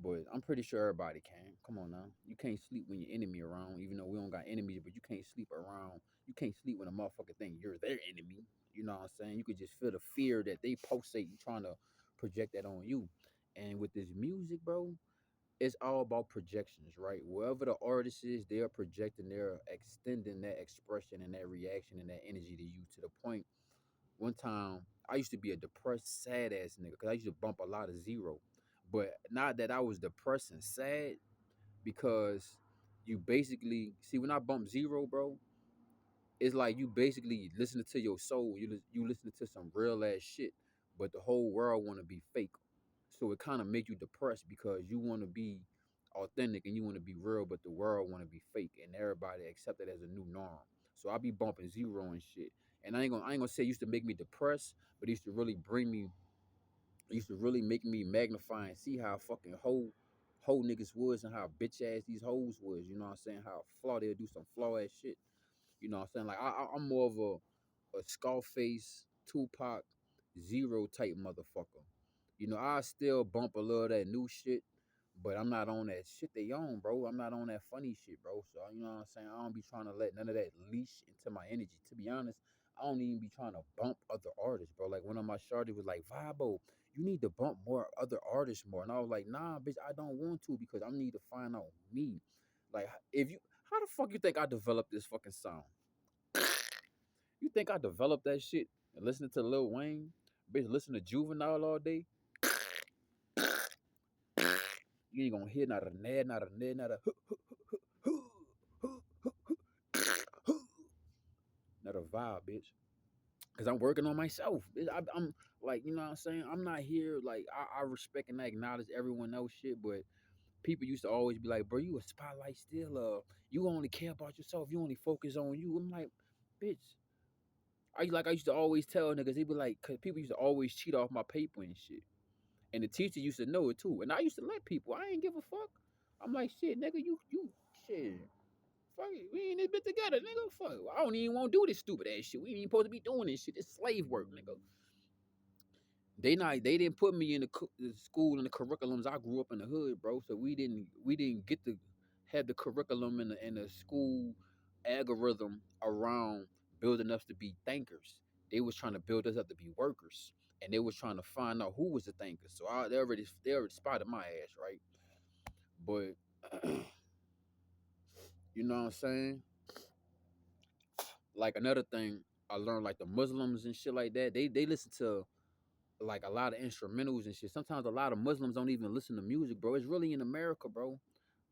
but I'm pretty sure everybody can. Come on now. You can't sleep when your enemy around, even though we don't got enemies, but you can't sleep around. You can't sleep when a motherfucker think you're their enemy. You know what I'm saying? You could just feel the fear that they pulsate and trying to project that on you. And with this music, bro, it's all about projections, right? Wherever the artist is, they're projecting, they're extending that expression and that reaction and that energy to you to the point. One time, I used to be a depressed, sad ass nigga because I used to bump a lot of zero. But not that I was depressed and sad, because you basically see when I bump zero, bro, it's like you basically listening to your soul. You listening to some real ass shit, but the whole world want to be fake. So it kind of make you depressed because you want to be authentic and you want to be real, but the world want to be fake, and everybody accept it as a new norm. So I be bumping zero and shit, and I ain't gonna say it used to make me depressed, but it used to really bring me. It used to really make me magnify and see how fucking whole niggas was and how bitch ass these hoes was. You know what I'm saying? How flaw they'll do some flaw ass shit. You know what I'm saying? Like I'm more of a Scarface, Tupac, Zero type motherfucker. You know, I still bump a little of that new shit, but I'm not on that shit they own, bro. I'm not on that funny shit, bro. So you know what I'm saying? I don't be trying to let none of that leash into my energy. To be honest, I don't even be trying to bump other artists, bro. Like one of my shorty was like, Vibo, you need to bump more other artists more. And I was like, nah, bitch, I don't want to because I need to find out me. Like if you how the fuck you think I developed this fucking sound? You think I developed that shit and listening to Lil Wayne? Bitch, listen to Juvenile all day? You ain't gonna hear not a ned, not a ned, not a not a vibe, bitch. Cause I'm working on myself. I'm like, you know what I'm saying? I'm not here like I respect and I acknowledge everyone else shit, but people used to always be like, bro, you a spotlight still. You only care about yourself. You only focus on you. I'm like, bitch. I used to always tell niggas, they be like, cause people used to always cheat off my paper and shit. And the teacher used to know it too. And I used to let people. I ain't give a fuck. I'm like, shit, nigga, you shit. Fuck it. We ain't this bit together, nigga. Fuck. I don't even want to do this stupid ass shit. We ain't even supposed to be doing this shit. It's slave work, nigga. They didn't put me in the school and the curriculums. I grew up in the hood, bro. So we didn't get to have the curriculum in the school algorithm around building us to be thinkers. They was trying to build us up to be workers, and they was trying to find out who was the thinkers. So they already spotted my ass, right? But you know what I'm saying? Like another thing I learned, like the Muslims and shit like that, they listen to like a lot of instrumentals and shit. Sometimes a lot of Muslims don't even listen to music, bro. It's really in America, bro,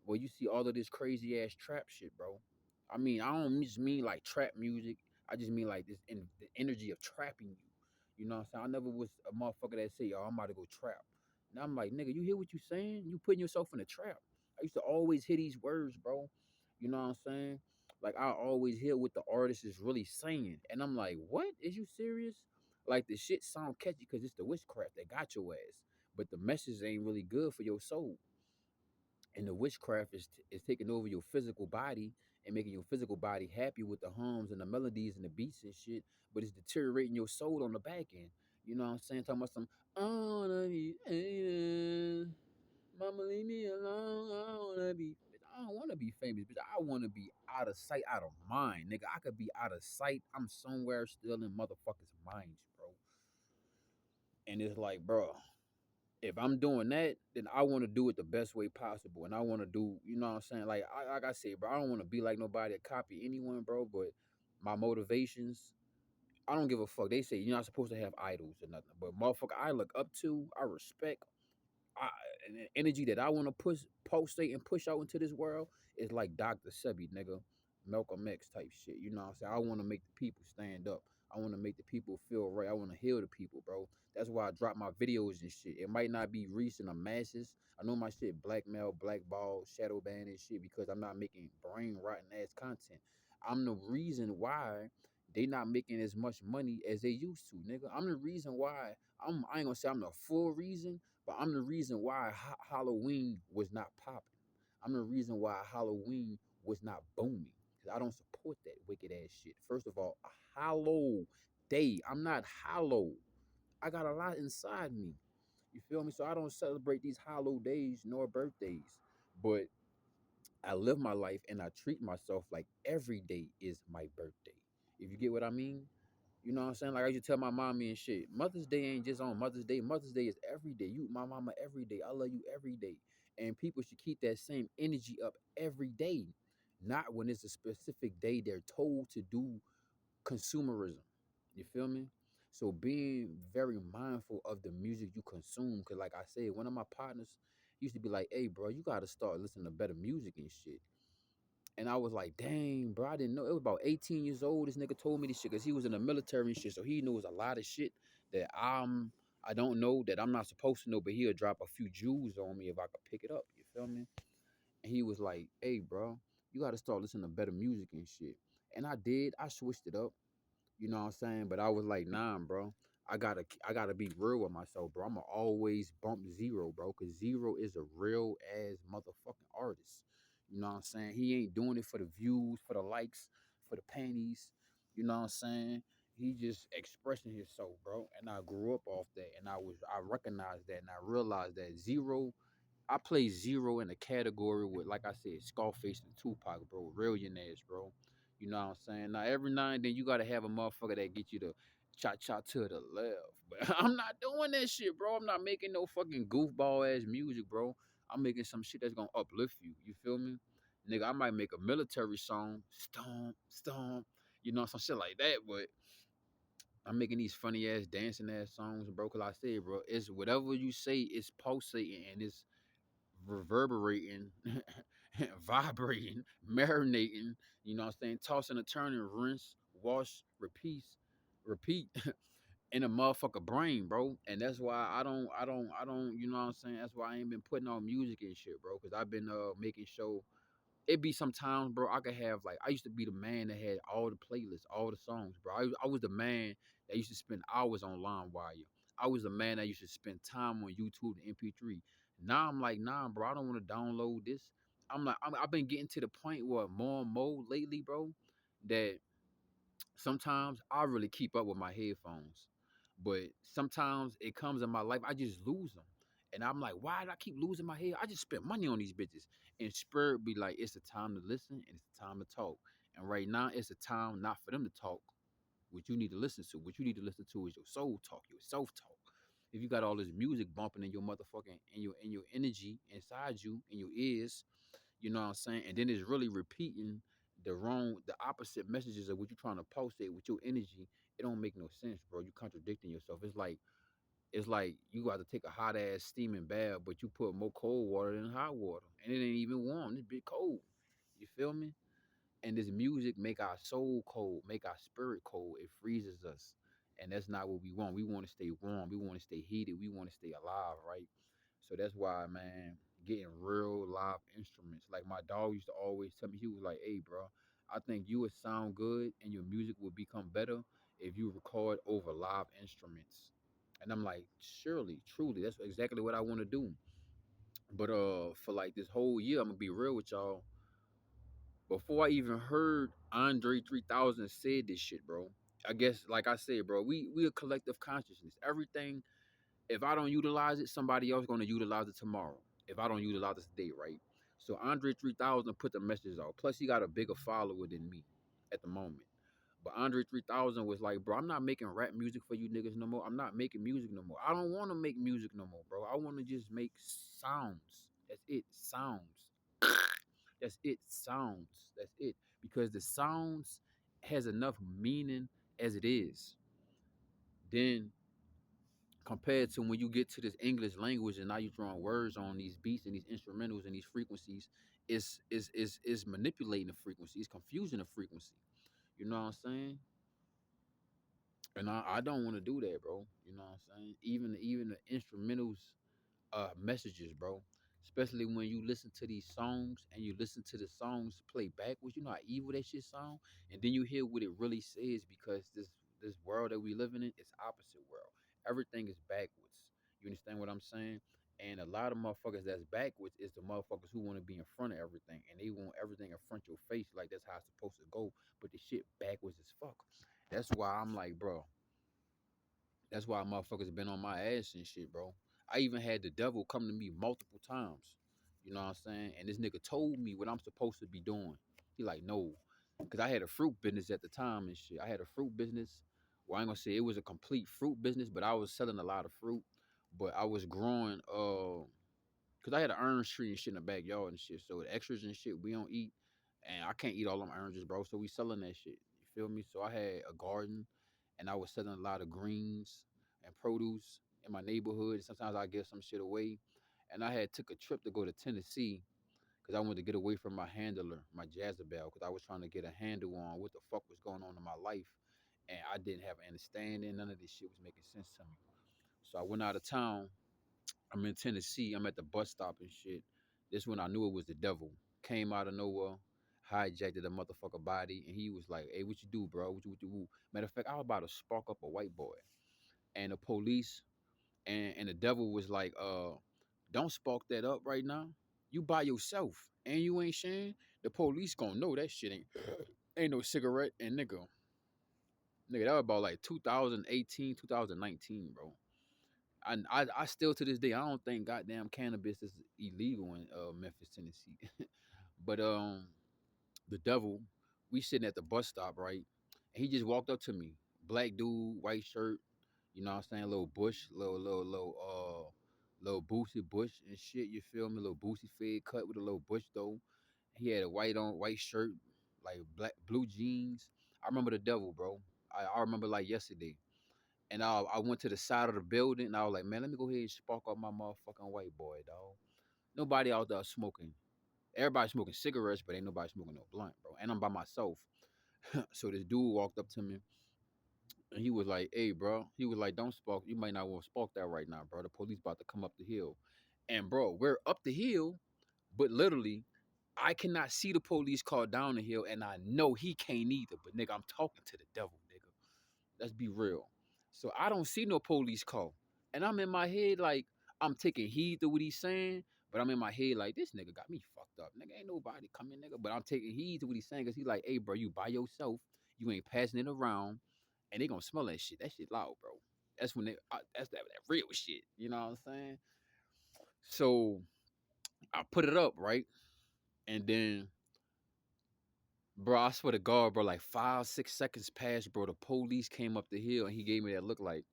where you see all of this crazy ass trap shit, bro. I mean, I don't just mean like trap music. I just mean like the energy of trapping you. You know what I'm saying? I never was a motherfucker that say, "Yo, I'm about to go trap." Now I'm like, nigga, you hear what you saying? You putting yourself in a trap. I used to always hear these words, bro. You know what I'm saying? Like I always hear what the artist is really saying, and I'm like, what? Is you serious? Like the shit sound catchy because it's the witchcraft that got your ass, but the message ain't really good for your soul. And the witchcraft is taking over your physical body and making your physical body happy with the hums and the melodies and the beats and shit, but it's deteriorating your soul on the back end. You know what I'm saying? Talking about some, I wanna be famous. Mama, leave me alone. I wanna be. I don't wanna be famous, bitch. I wanna be out of sight, out of mind, nigga. I could be out of sight. I'm somewhere still in motherfuckers' minds, bro. And it's like, bro, if I'm doing that, then I want to do it the best way possible. And I want to do, you know what I'm saying? Like I said, bro, I don't want to be like nobody or copy anyone, bro. But my motivations, I don't give a fuck. They say you're not supposed to have idols or nothing. But motherfucker, I look up to, I respect. I, and the energy that I want to push, pulsate, and push out into this world is like Dr. Sebi, nigga, Malcolm X type shit. You know what I'm saying? I want to make the people stand up. I want to make the people feel right. I want to heal the people, bro. That's why I drop my videos and shit. It might not be reaching the masses. I know my shit blackmail, blackball, shadow ban and shit because I'm not making brain rotten ass content. I'm the reason why they not making as much money as they used to, nigga. I'm the reason why. I ain't gonna say I'm the full reason, but I'm the reason why Halloween was not popping. I'm the reason why Halloween was not booming. Cause I don't support that wicked ass shit. First of all, a hollow day. I'm not hollow. I got a lot inside me. You feel me? So I don't celebrate these hollow days nor birthdays. But I live my life and I treat myself like every day is my birthday. If you get what I mean? You know what I'm saying? Like I used to tell my mommy and shit. Mother's Day ain't just on Mother's Day. Mother's Day is every day. You my mama every day. I love you every day. And people should keep that same energy up every day. Not when it's a specific day they're told to do consumerism. You feel me? So being very mindful of the music you consume. Cause like I said, one of my partners used to be like, hey bro, you gotta start listening to better music and shit. And I was like, dang, bro, I didn't know. It was about 18 years old. This nigga told me this shit because he was in the military and shit. So he knows a lot of shit that I don't know, that I'm not supposed to know, but he'll drop a few jewels on me if I could pick it up. You feel me? And he was like, hey, bro, you got to start listening to better music and shit. And I did. I switched it up. You know what I'm saying? But I was like, nah, bro. I gotta be real with myself, bro. I'ma always bump zero, bro, cause zero is a real ass motherfucking artist. You know what I'm saying? He ain't doing it for the views, for the likes, for the panties. You know what I'm saying? He just expressing himself, bro. And I grew up off that, and I recognized that, and I realized that zero. I play zero in a category with, like I said, Scarface and Tupac, bro. Billionaires, bro. You know what I'm saying? Now, every now and then, you got to have a motherfucker that get you to cha-cha to the left. But I'm not doing that shit, bro. I'm not making no fucking goofball-ass music, bro. I'm making some shit that's going to uplift you. You feel me? Nigga, I might make a military song. Stomp, stomp. You know, some shit like that. But I'm making these funny-ass, dancing-ass songs, bro. Because I said, bro, it's whatever you say, it's pulsating and it's reverberating, vibrating, marinating, you know what I'm saying? Tossing and turning, rinse, wash, repeat in a motherfucker brain, bro. And that's why I don't, you know what I'm saying? That's why I ain't been putting on music and shit, bro. Cause I've been making sure it be sometimes, bro, I could have like I used to be the man that had all the playlists, all the songs, bro. I was the man that used to spend hours on LimeWire. I was the man that used to spend time on YouTube and MP3. Now I'm like, nah, bro, I don't want to download this. I've been getting to the point where more and more lately, bro, that sometimes I really keep up with my headphones, but sometimes it comes in my life, I just lose them. And I'm like, why did I keep losing my head? I just spent money on these bitches. And Spirit be like, it's the time to listen and it's the time to talk. And right now, it's the time not for them to talk. What you need to listen to, what you need to listen to is your soul talk, your self talk. If you got all this music bumping in your motherfucking in your energy inside you, in your ears, you know what I'm saying? And then it's really repeating the opposite messages of what you're trying to pulsate with your energy. It don't make no sense, bro. You contradicting yourself. It's like you got to take a hot ass steaming bath, but you put more cold water than hot water, and it ain't even warm. It's bit cold. You feel me? And this music make our soul cold, make our spirit cold. It freezes us, and that's not what we want. We want to stay warm. We want to stay heated. We want to stay alive, right? So that's why, man, getting real live instruments. Like my dog used to always tell me, he was like, "Hey, bro, I think you would sound good and your music would become better if you record over live instruments." And I'm like, surely, truly, that's exactly what I want to do. But for like this whole year, I'm gonna be real with y'all. Before I even heard Andre 3000 said this shit, bro. I guess, like I said, bro, we a collective consciousness. Everything, if I don't utilize it, somebody else gonna utilize it tomorrow. If I don't utilize it today, right? So Andre 3000 put the message out. Plus, he got a bigger follower than me at the moment. But Andre 3000 was like, bro, I'm not making rap music for you niggas no more. I'm not making music no more. I don't want to make music no more, bro. I want to just make sounds. That's it. Sounds. That's it. Sounds. That's it. Because the sounds has enough meaning as it is. Then compared to when you get to this English language and now you're throwing words on these beats and these instrumentals and these frequencies, it's manipulating the frequency, it's confusing the frequency. You know what I'm saying? And I don't want to do that, bro. You know what I'm saying? Even the instrumentals messages, bro. Especially when you listen to these songs and you listen to the songs play backwards. You know how evil that shit sound, and then you hear what it really says because this world that we living in is opposite world. Everything is backwards. You understand what I'm saying? And a lot of motherfuckers that's backwards is the motherfuckers who want to be in front of everything, and they want everything in front of your face like that's how it's supposed to go. But the shit backwards as fuck. That's why I'm like, bro. That's why motherfuckers been on my ass and shit, bro. I even had the devil come to me multiple times. You know what I'm saying? And this nigga told me what I'm supposed to be doing. He like, no. Cause I had a fruit business at the time and shit. I had a fruit business. Well, I ain't gonna say it was a complete fruit business, but I was selling a lot of fruit. But I was growing cause I had an orange tree and shit in the backyard and shit. So the extras and shit we don't eat. And I can't eat all them oranges, bro. So we selling that shit. You feel me? So I had a garden and I was selling a lot of greens and produce in my neighborhood. Sometimes I give some shit away. And I had took a trip to go to Tennessee because I wanted to get away from my handler, my Jezebel, because I was trying to get a handle on what the fuck was going on in my life. And I didn't have an understanding. None of this shit was making sense to me. So I went out of town. I'm in Tennessee. I'm at the bus stop and shit. This when I knew it was the devil. Came out of nowhere, hijacked the motherfucker body, and he was like, "Hey, what you do, bro? What you?" Matter of fact, I was about to spark up a white boy, and the police and the devil was like, don't spark that up right now. You by yourself, and you ain't sharing. The police gonna know that shit ain't no cigarette, and nigga, that was about like 2018, 2019, bro. I still to this day I don't think goddamn cannabis is illegal in Memphis, Tennessee. But the devil, we sitting at the bus stop, right? And he just walked up to me. Black dude, white shirt, you know what I'm saying? Little bush, little boosie bush and shit, you feel me? Little boosie fade cut with a little bush though. He had a white shirt, like black blue jeans. I remember the devil, bro. I remember like yesterday. And I went to the side of the building and I was like, man, let me go ahead and spark up my motherfucking white boy, dog. Nobody out there smoking. Everybody smoking cigarettes, but ain't nobody smoking no blunt, bro. And I'm by myself. So this dude walked up to me and he was like, hey, bro. He was like, don't spark. You might not want to spark that right now, bro. The police about to come up the hill. And bro, we're up the hill, but literally, I cannot see the police car down the hill, and I know he can't either. But nigga, I'm talking to the devil, nigga. Let's be real. So I don't see no police car. And I'm in my head like I'm taking heed to what he's saying, but I'm in my head like this nigga got me fucked up. Nigga, ain't nobody coming, nigga. But I'm taking heed to what he's saying because he like, hey, bro, you by yourself. You ain't passing it around, and they gonna smell that shit. That shit loud, bro. That's when that's that real shit. You know what I'm saying? So I put it up, right? And then, bro, I swear to God, bro, like 5, 6 seconds passed, bro. The police came up the hill and he gave me that look like,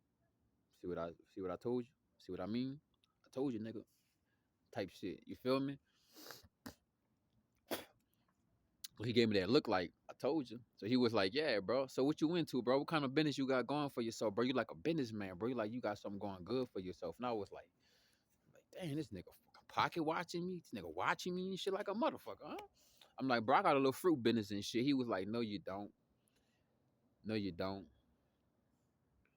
see what I told you? See what I mean? I told you, nigga. Type shit. You feel me? He gave me that look like, I told you. So he was like, yeah, bro. So what you into, bro? What kind of business you got going for yourself, bro? You like a businessman, bro. You like you got something going good for yourself. And I was like, dang, this nigga fucking pocket watching me. This nigga watching me and shit like a motherfucker, huh? I'm like, bro, I got a little fruit business and shit. He was like, no, you don't. No, you don't.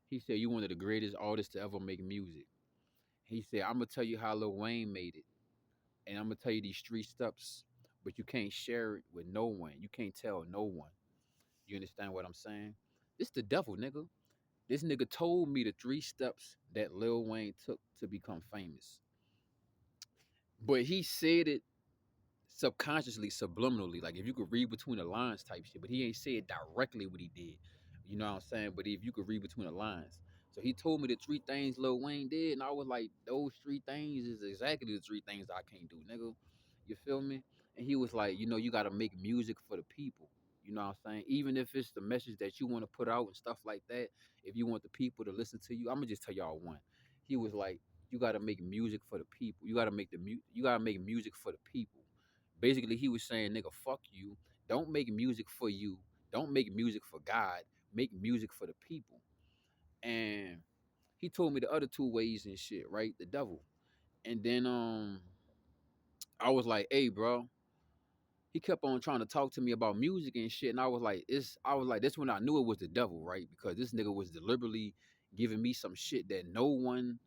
He said, you one of the greatest artists to ever make music. He said, I'm going to tell you how Lil Wayne made it. And I'm going to tell you these 3 steps. But you can't share it with no one. You can't tell no one. You understand what I'm saying? This the devil, nigga. This nigga told me the 3 steps that Lil Wayne took to become famous. But he said it subconsciously, subliminally, like if you could read between the lines type shit, but he ain't said directly what he did. You know what I'm saying? But if you could read between the lines. So he told me the 3 things Lil Wayne did, and I was like, those 3 things is exactly the 3 things I can't do, nigga. You feel me? And he was like, you gotta make music for the people. You know what I'm saying? Even if it's the message that you want to put out and stuff like that, if you want the people to listen to you, I'm gonna just tell y'all one. He was like, you gotta make music for the people. You gotta make music for the people. Basically, he was saying, nigga, fuck you. Don't make music for you. Don't make music for God. Make music for the people. And He told me the other two ways and shit, right? The devil. And then I was like, hey, bro. He kept on trying to talk to me about music and shit. And I was like, this when I knew it was the devil, right? Because this nigga was deliberately giving me some shit that no one,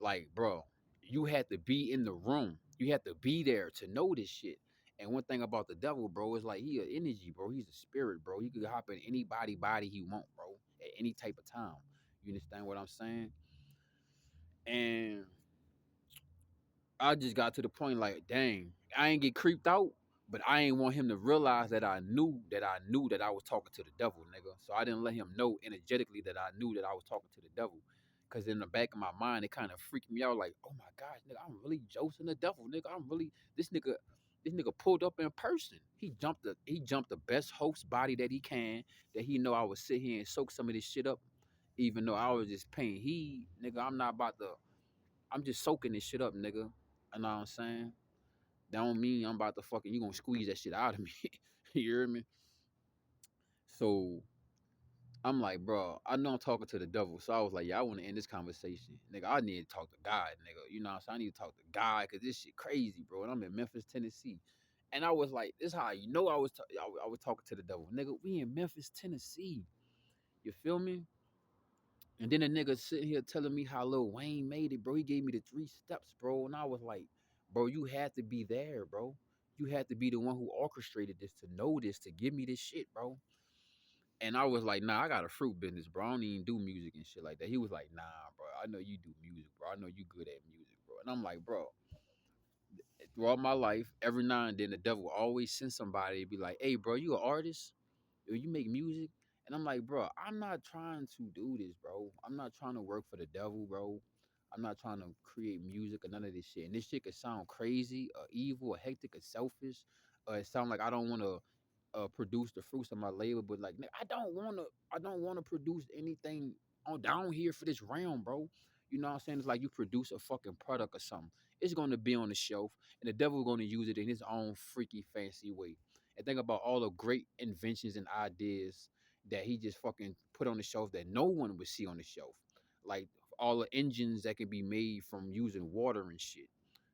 like, bro, you had to be in the room. You had to be there to know this shit. And one thing about the devil, bro, is like he an energy, bro. He's a spirit, bro. He could hop in anybody's body he want, bro, at any type of time. You understand what I'm saying? And I just got to the point like, dang, I ain't get creeped out, but I ain't want him to realize that I was talking to the devil, nigga. So I didn't let him know energetically that I knew that I was talking to the devil. Cause in the back of my mind, it kind of freaked me out, like, oh my gosh, nigga, I'm really Joseph the devil, nigga. I'm really this nigga. This nigga pulled up in person. He jumped the best host body that he can. That he know I would sit here and soak some of this shit up, even though I was just paying heed, nigga. I'm just soaking this shit up, nigga. You know what I'm saying? That don't mean I'm about to fucking you gonna squeeze that shit out of me. You hear me? So I'm like, bro, I know I'm talking to the devil. So I was like, yeah, I want to end this conversation. Nigga, I need to talk to God, nigga. You know what I'm saying? I need to talk to God because this shit crazy, bro. And I'm in Memphis, Tennessee. And I was like, this is how you know I was talking to the devil. Nigga, we in Memphis, Tennessee. You feel me? And then a nigga sitting here telling me how Lil Wayne made it, bro. He gave me the 3 steps, bro. And I was like, bro, you had to be there, bro. You had to be the one who orchestrated this to know this, to give me this shit, bro. And I was like, nah, I got a fruit business, bro. I don't even do music and shit like that. He was like, nah, bro. I know you do music, bro. I know you good at music, bro. And I'm like, bro, throughout my life, every now and then the devil always send somebody to be like, hey, bro, you an artist? You make music? And I'm like, bro, I'm not trying to do this, bro. I'm not trying to work for the devil, bro. I'm not trying to create music or none of this shit. And this shit could sound crazy or evil or hectic or selfish. It sound like I don't want to produce the fruits of my labor, but like I don't wanna produce anything on down here for this realm, bro. You know what I'm saying? It's like you produce a fucking product or something. It's gonna be on the shelf, and the devil gonna use it in his own freaky fancy way. And think about all the great inventions and ideas that he just fucking put on the shelf that no one would see on the shelf. Like all the engines that can be made from using water and shit.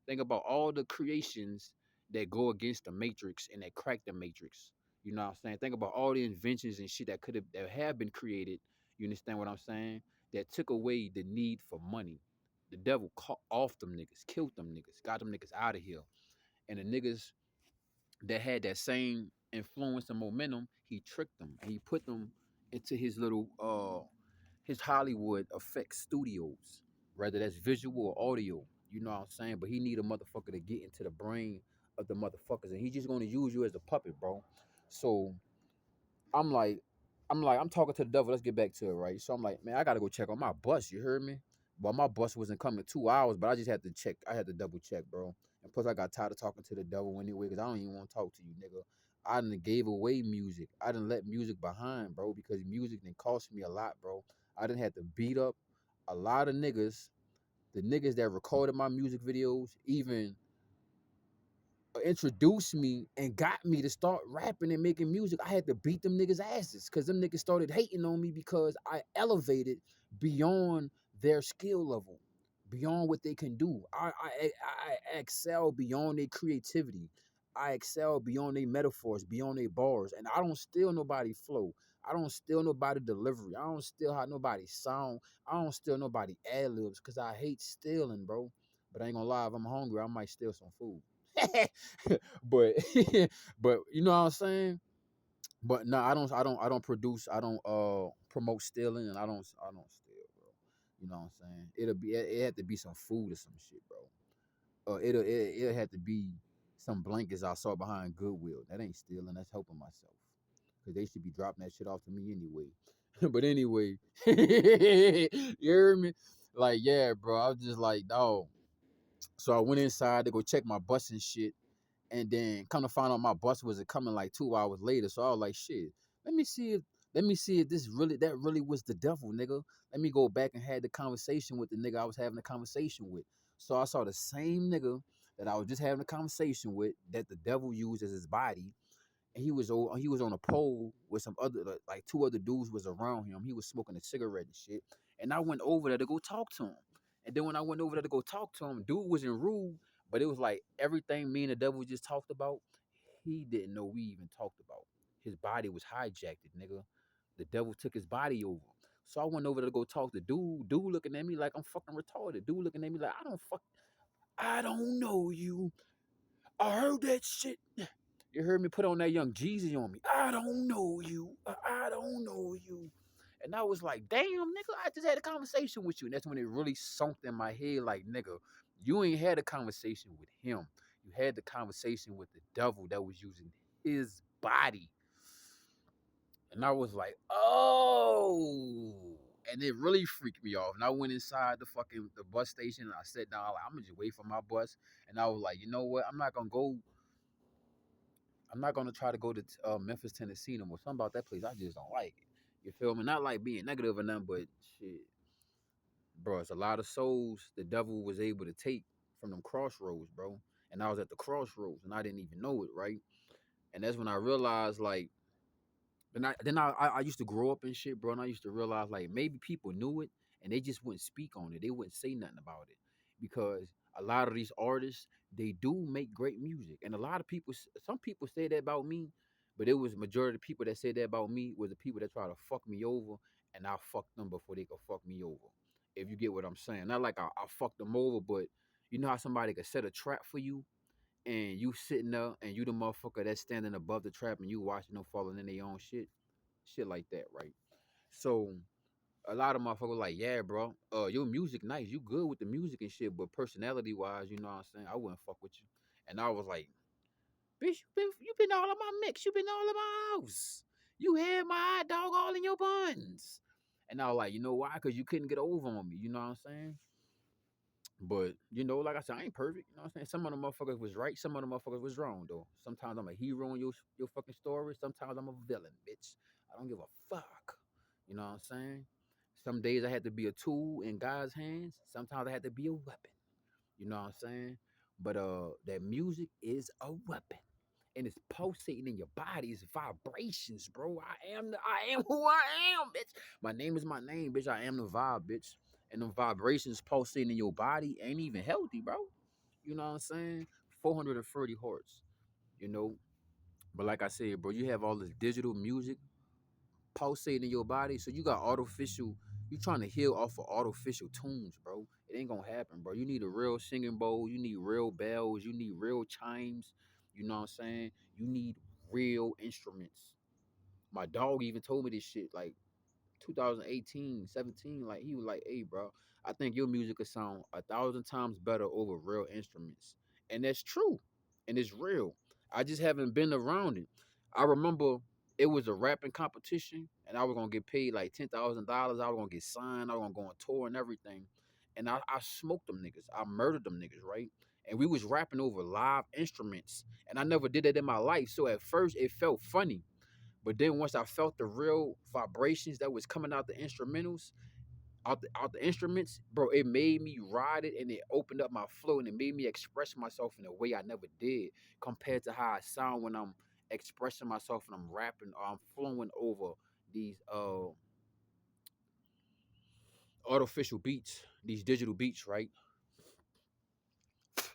Think about all the creations that go against the matrix and that crack the matrix. You know what I'm saying? Think about all the inventions and shit that have been created. You understand what I'm saying? That took away the need for money. The devil caught off them niggas, killed them niggas, got them niggas out of here. And the niggas that had that same influence and momentum, he tricked them and he put them into his Hollywood effects studios, whether that's visual or audio. You know what I'm saying? But he need a motherfucker to get into the brain of the motherfuckers, and he just gonna use you as a puppet, bro. So I'm like, I'm talking to the devil. Let's get back to it, right? So I'm like, man, I gotta go check on my bus. You heard me? Well, my bus wasn't coming 2 hours, but I just had to check. I had to double check, bro. And plus, I got tired of talking to the devil anyway, because I don't even want to talk to you, nigga. I done gave away music. I done let music behind, bro, because music done cost me a lot, bro. I done had to beat up a lot of niggas. The niggas that recorded my music videos, even introduced me and got me to start rapping and making music. I had to beat them niggas asses because them niggas started hating on me because I elevated beyond their skill level, beyond what they can do. I excel beyond their creativity. I excel beyond their metaphors, beyond their bars, and I don't steal nobody flow. I don't steal nobody delivery. I don't steal how nobody sound. I don't steal nobody ad libs because I hate stealing, bro. But I ain't gonna lie, if I'm hungry, I might steal some food. but but you know what I'm saying? But no, I don't produce, I don't promote stealing, and I don't steal, bro. You know what I'm saying? It had to be some food or some shit, bro. It had to be some blankets I saw behind Goodwill. That ain't stealing, that's helping myself. Cause they should be dropping that shit off to me anyway. But anyway, you hear me? Like, yeah, bro. I was just like, dog. So I went inside to go check my bus and shit. And then come to find out my bus wasn't coming like 2 hours later. So I was like, shit, let me see if that really was the devil, nigga. Let me go back and had the conversation with the nigga I was having a conversation with. So I saw the same nigga that I was just having a conversation with that the devil used as his body. And he was on a pole with some other, like two other dudes was around him. He was smoking a cigarette and shit. And I went over there to go talk to him. And then when I went over there to go talk to him, dude wasn't rude, but it was like everything me and the devil just talked about, he didn't know we even talked about. His body was hijacked, nigga. The devil took his body over. So I went over there to go talk to dude. Dude looking at me like I'm fucking retarded. Dude looking at me like I don't know you. I heard that shit. You heard me put on that Young Jeezy on me. I don't know you. I don't know you. And I was like, damn, nigga, I just had a conversation with you. And that's when it really sunk in my head like, nigga, you ain't had a conversation with him. You had the conversation with the devil that was using his body. And I was like, oh. And it really freaked me off. And I went inside the bus station and I sat down, like, I'm gonna just wait for my bus. And I was like, you know what? I'm not gonna try to go to Memphis, Tennessee no more. Something about that place I just don't like. You feel me? Not like being negative or nothing, but shit, bro, it's a lot of souls the devil was able to take from them crossroads, bro. And I was at the crossroads and I didn't even know it, right? And that's when I realized, like, I used to grow up and shit, bro, and I used to realize like maybe people knew it and they just wouldn't speak on it. They wouldn't say nothing about it because a lot of these artists they do make great music, and a lot of people, some people say that about me, but it was majority of the people that said that about me was the people that try to fuck me over, and I fucked them before they could fuck me over. If you get what I'm saying, not like I fucked them over, but you know how somebody could set a trap for you and you sitting there and you the motherfucker that's standing above the trap and you watching them falling in their own shit like that, right? So a lot of motherfuckers like, yeah, bro, your music nice, you good with the music and shit, but personality wise, you know what I'm saying, I wouldn't fuck with you. And I was like, bitch, you been all in my mix, you been all in my house, you had my hot dog all in your buns. And I was like, you know why? Because you couldn't get over on me, you know what I'm saying? But you know, like I said, I ain't perfect. You know what I'm saying? Some of the motherfuckers was right, some of the motherfuckers was wrong though. Sometimes I'm a hero in your fucking story. Sometimes I'm a villain, bitch. I don't give a fuck. You know what I'm saying? Some days I had to be a tool in God's hands. Sometimes I had to be a weapon. You know what I'm saying? But that music is a weapon. And it's pulsating in your body. It's vibrations, bro. I am who I am, bitch. My name is my name, bitch. I am the vibe, bitch. And the vibrations pulsating in your body ain't even healthy, bro. You know what I'm saying? 430 hertz, you know. But like I said, bro, you have all this digital music pulsating in your body. So you got artificial, you trying to heal off of artificial tunes, bro. It ain't gonna happen, bro. You need a real singing bowl, you need real bells, you need real chimes, you know what I'm saying? You need real instruments. My dog even told me this shit like 2018, 17. Like he was like, hey, bro, I think your music could sound 1,000 times better over real instruments. And that's true. And it's real. I just haven't been around it. I remember it was a rapping competition and I was gonna get paid like $10,000. I was gonna get signed, I was gonna go on tour and everything. And I smoked them niggas. I murdered them niggas, right? And we was rapping over live instruments. And I never did that in my life. So at first it felt funny. But then once I felt the real vibrations that was coming out the instrumentals, out the instruments, bro, it made me ride it and it opened up my flow and it made me express myself in a way I never did compared to how I sound when I'm expressing myself and I'm rapping or I'm flowing over these artificial beats, these digital beats, right?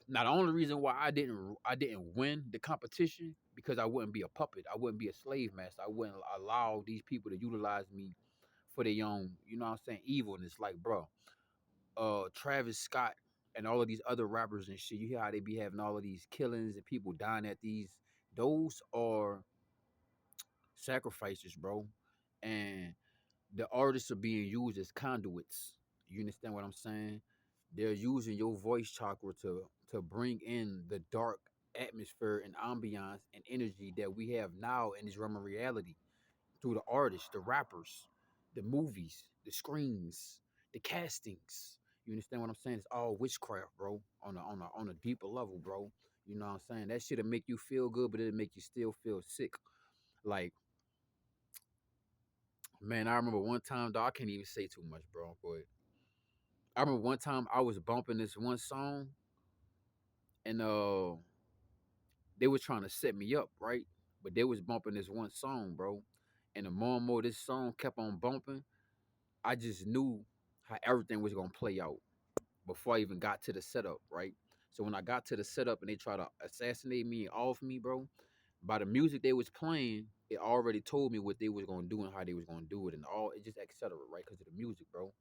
Now the only reason why I didn't win the competition because I wouldn't be a puppet. I wouldn't be a slave master. I wouldn't allow these people to utilize me for their own, you know what I'm saying, evilness. Like, bro, Travis Scott and all of these other rappers and shit, you hear how they be having all of these killings and people dying at these, those are sacrifices, bro. And the artists are being used as conduits. You understand what I'm saying? They're using your voice chakra to bring in the dark atmosphere and ambiance and energy that we have now in this realm of reality through the artists, the rappers, the movies, the screens, the castings. You understand what I'm saying? It's all witchcraft, bro, on a deeper level, bro. You know what I'm saying? That shit'll make you feel good, but it'll make you still feel sick. Like, man, I remember one time, dog, I can't even say too much, bro, but I remember one time I was bumping this one song and they was trying to set me up, right? But they was bumping this one song, bro. And the more and more this song kept on bumping, I just knew how everything was gonna play out before I even got to the setup, right? So when I got to the setup and they try to assassinate me and off me, bro, by the music they was playing, it already told me what they was gonna do and how they was gonna do it and all it just etc. Right? Because of the music, bro.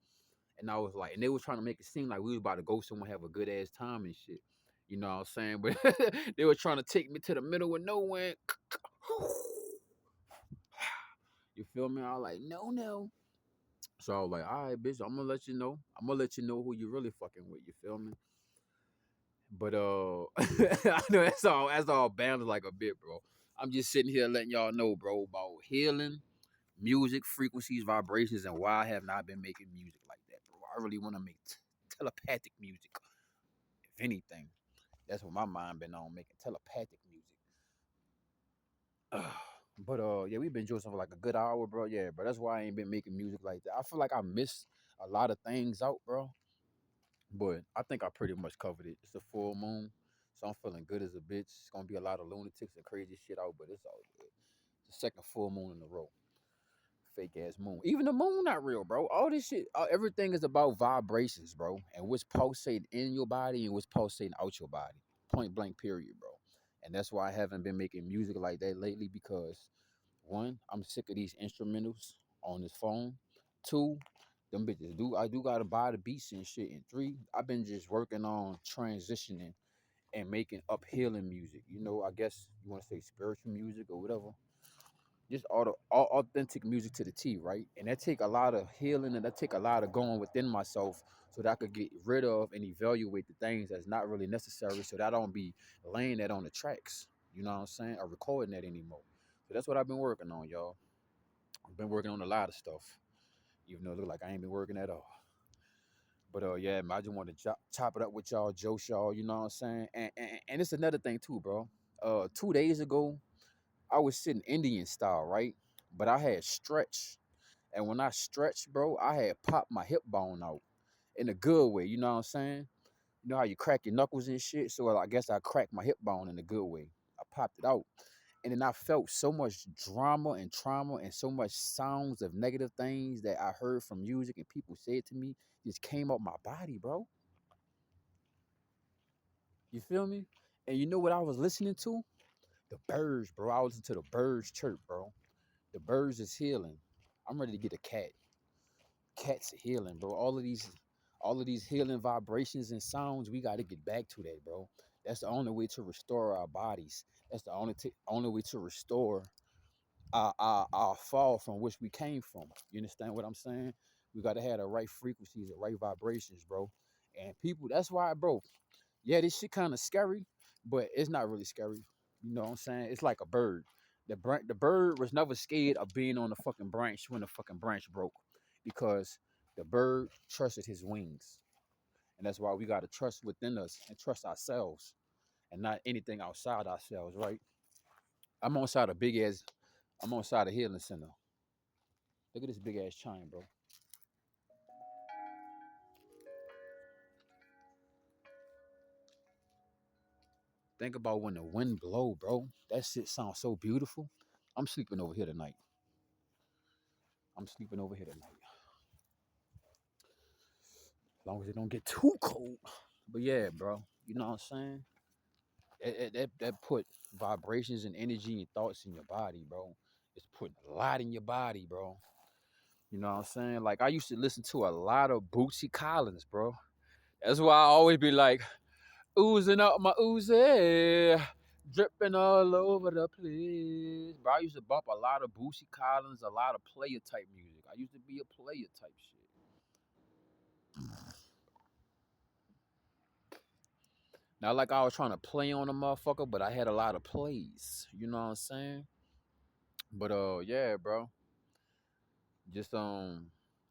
And I was like, and they was trying to make it seem like we was about to go somewhere, have a good ass time and shit. You know what I'm saying? But they were trying to take me to the middle of nowhere. You feel me? I was like, no, no. So I was like, all right, bitch, I'm gonna let you know. I'm gonna let you know who you really fucking with. You feel me? But I know that's all balanced like a bit, bro. I'm just sitting here letting y'all know, bro, about healing, music, frequencies, vibrations, and why I have not been making music like that, bro. I really want to make telepathic music, if anything. That's what my mind been on, making telepathic music. But yeah, we've been doing something for like a good hour, bro. Yeah, bro. That's why I ain't been making music like that. I feel like I missed a lot of things out, bro. But I think I pretty much covered it. It's a full moon, so I'm feeling good as a bitch. It's gonna be a lot of lunatics and crazy shit out, but it's all good. It's the second full moon in a row. Fake ass moon. Even the moon not real, bro. All this shit, everything is about vibrations, bro, and what's pulsating in your body and what's pulsating out your body. Point blank, period, bro. And that's why I haven't been making music like that lately because one, I'm sick of these instrumentals on this phone. Two, them bitches I do gotta buy the beats and shit. And three, I've been just working on transitioning and making uphealing music. You know, I guess you want to say spiritual music or whatever. Just all authentic music to the T, right? And that take a lot of healing and that take a lot of going within myself so that I could get rid of and evaluate the things that's not really necessary so that I don't be laying that on the tracks. You know what I'm saying? Or recording that anymore. So that's what I've been working on, y'all. I've been working on a lot of stuff, even though it look like I ain't been working at all. But yeah, man, I just want to chop it up with y'all, Joe Shaw. You know what I'm saying? And it's another thing too, bro. 2 days ago, I was sitting Indian style, right? But I had stretch, and when I stretched, bro, I had popped my hip bone out in a good way. You know what I'm saying? You know how you crack your knuckles and shit. So I guess I cracked my hip bone in a good way. I popped it out. And then I felt so much drama and trauma and so much sounds of negative things that I heard from music and people said to me just came up my body, bro. You feel me? And you know what I was listening to? The birds, bro. I was listening to the birds chirp, bro. The birds is healing. I'm ready to get a cat. Cats are healing, bro. All of these healing vibrations and sounds, we got to get back to that, bro. That's the only way to restore our bodies. That's the only way to restore our fall from which we came from. You understand what I'm saying? We got to have the right frequencies, the right vibrations, bro. And people, that's why, bro. Yeah, this shit kind of scary, but it's not really scary. You know what I'm saying? It's like a bird. The bird was never scared of being on the fucking branch when the fucking branch broke, because the bird trusted his wings, and that's why we got to trust within us and trust ourselves, and not anything outside ourselves. Right? I'm on side a big ass. I'm on side a healing center. Look at this big ass chime, bro. Think about when the wind blow, bro. That shit sounds so beautiful. I'm sleeping over here tonight. I'm sleeping over here tonight. As long as it don't get too cold. But yeah, bro. You know what I'm saying? That put vibrations and energy and thoughts in your body, bro. It's putting a lot in your body, bro. You know what I'm saying? Like I used to listen to a lot of Bootsy Collins, bro. That's why I always be like, oozing out my oozy, dripping all over the place. Bro, I used to bump a lot of Bootsy Collins, a lot of player type music. I used to be a player type shit. Not like I was trying to play on a motherfucker, but I had a lot of plays. You know what I'm saying? But yeah, bro. Just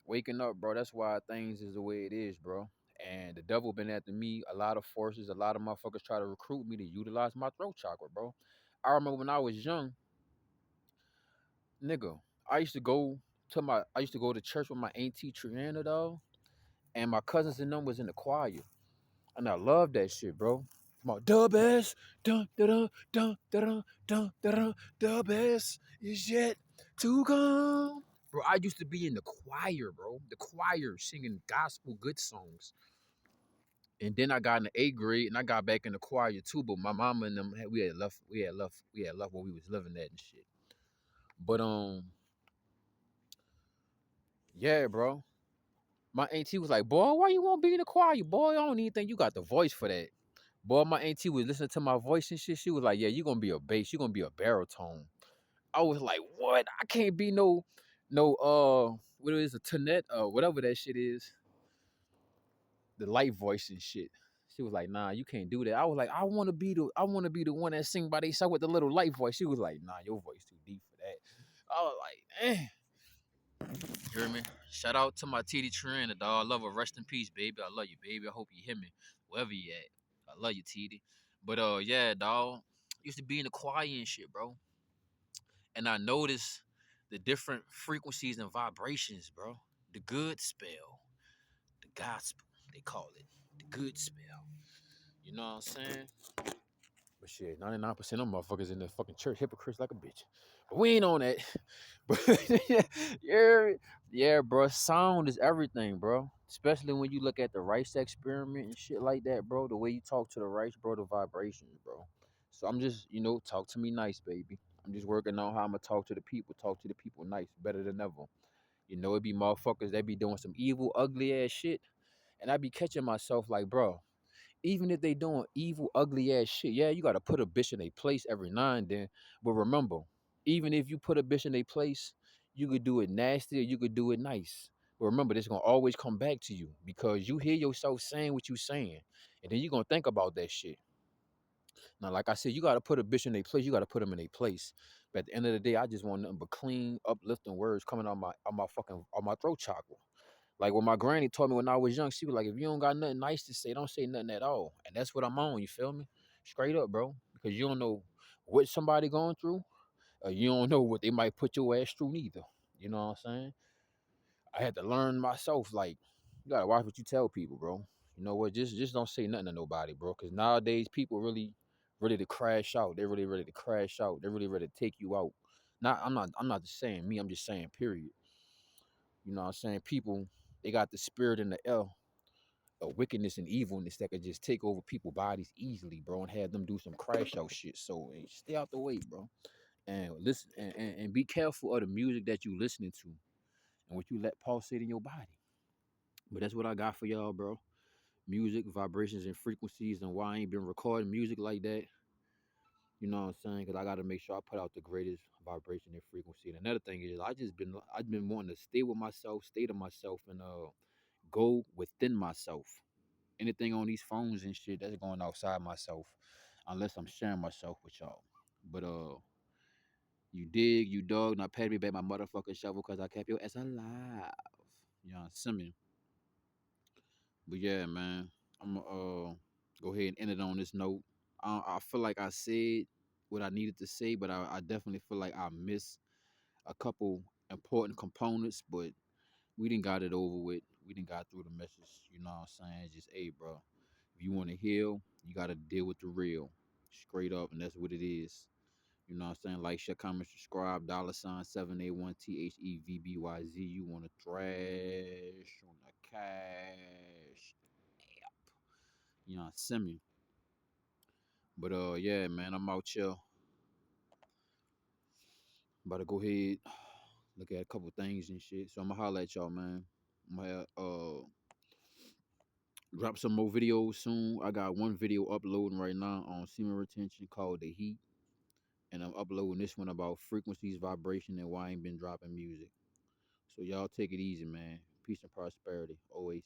waking up, bro. That's why things is the way it is, bro. And the devil been after me. A lot of forces, a lot of motherfuckers try to recruit me to utilize my throat chakra, bro. I remember when I was young, nigga. I used to go I used to go to church with my auntie Triana, though, and my cousins and them was in the choir, and I love that shit, bro. My the best, dun dun dun dun dun dun dun, the best is yet to come. Bro, I used to be in the choir, bro. The choir singing gospel good songs. And then I got in the eighth grade and I got back in the choir too. But my mama and them we had left where we was living at and shit. But yeah, bro. My auntie was like, boy, why you won't be in the choir? Boy, I don't even think you got the voice for that. Boy, my auntie was listening to my voice and shit. She was like, yeah, you gonna be a bass, you gonna be a baritone. I was like, what? I can't be what is a tenet, whatever that shit is, the light voice and shit. She was like, nah, you can't do that. I was like, I wanna be the one that sing by themselves with the little light voice. She was like, nah, your voice too deep for that. I was like, eh. You hear me? Shout out to my TD Trina, dog. I love her. Rest in peace, baby. I love you, baby. I hope you hear me wherever you at. I love you, TD. But yeah, dog. Used to be in the choir and shit, bro. And I noticed the different frequencies and vibrations, bro. The good spell, the gospel, they call it. The good spell. You know what I'm saying? But shit, 99% of them motherfuckers in the fucking church hypocrites like a bitch. But we ain't on that. But yeah, yeah, bro. Sound is everything, bro. Especially when you look at the rice experiment and shit like that, bro. The way you talk to the rice, bro, the vibrations, bro. So I'm just, talk to me nice, baby. I'm just working on how I'm gonna talk to the people nice, better than ever. It be motherfuckers that be doing some evil, ugly ass shit. And I be catching myself like, bro, even if they doing evil, ugly ass shit, yeah, you gotta put a bitch in a place every now and then. But remember, even if you put a bitch in a place, you could do it nasty or you could do it nice. But remember, this gonna always come back to you because you hear yourself saying what you saying, and then you gonna think about that shit. Now, like I said, you gotta put a bitch in a place. You gotta put them in a place. But at the end of the day, I just want nothing but clean, uplifting words coming out my throat chakra. Like what my granny told me when I was young, she was like, if you don't got nothing nice to say, don't say nothing at all. And that's what I'm on, you feel me? Straight up, bro. Because you don't know what somebody going through, or you don't know what they might put your ass through neither. You know what I'm saying? I had to learn myself, like, you gotta watch what you tell people, bro. You know what? Just don't say nothing to nobody, bro. Cause nowadays people really ready to crash out. They're really ready to crash out. They're really ready to take you out. I'm not just saying me, I'm just saying period. You know what I'm saying? People, they got the spirit in the air of wickedness and evilness that could just take over people's bodies easily, bro, and have them do some crash out shit. So hey, stay out the way, bro. And listen and be careful of the music that you listening to and what you let pulsate in your body. But that's what I got for y'all, bro. Music, vibrations, and frequencies, and why I ain't been recording music like that. You know what I'm saying? Because I got to make sure I put out the greatest vibration and frequency. And another thing is, I've been wanting to stay with myself, stay to myself, and go within myself. Anything on these phones and shit, that's going outside myself, unless I'm sharing myself with y'all. But you dig, you dog, now pat me back my motherfucking shovel because I kept your ass alive. You know what I'm saying? But yeah, man, I'm gonna go ahead and end it on this note. I feel like I said what I needed to say, but I definitely feel like I missed a couple important components. But we didn't got it over with. We didn't got through the message. You know what I'm saying? Just, hey, bro, if you want to heal, you got to deal with the real, straight up, and that's what it is. You know what I'm saying? Like, share, comment, subscribe, $ 781 THEVBYZ. You want to thrash on the cash. You know, send me. But yeah, man, I'm out here. About to go ahead, look at a couple things and shit. So I'm gonna holler at y'all, man. I'm gonna drop some more videos soon. I got one video uploading right now on semen retention called The Heat. And I'm uploading this one about frequencies, vibration, and why I ain't been dropping music. So y'all take it easy, man. Peace and prosperity. Oasis.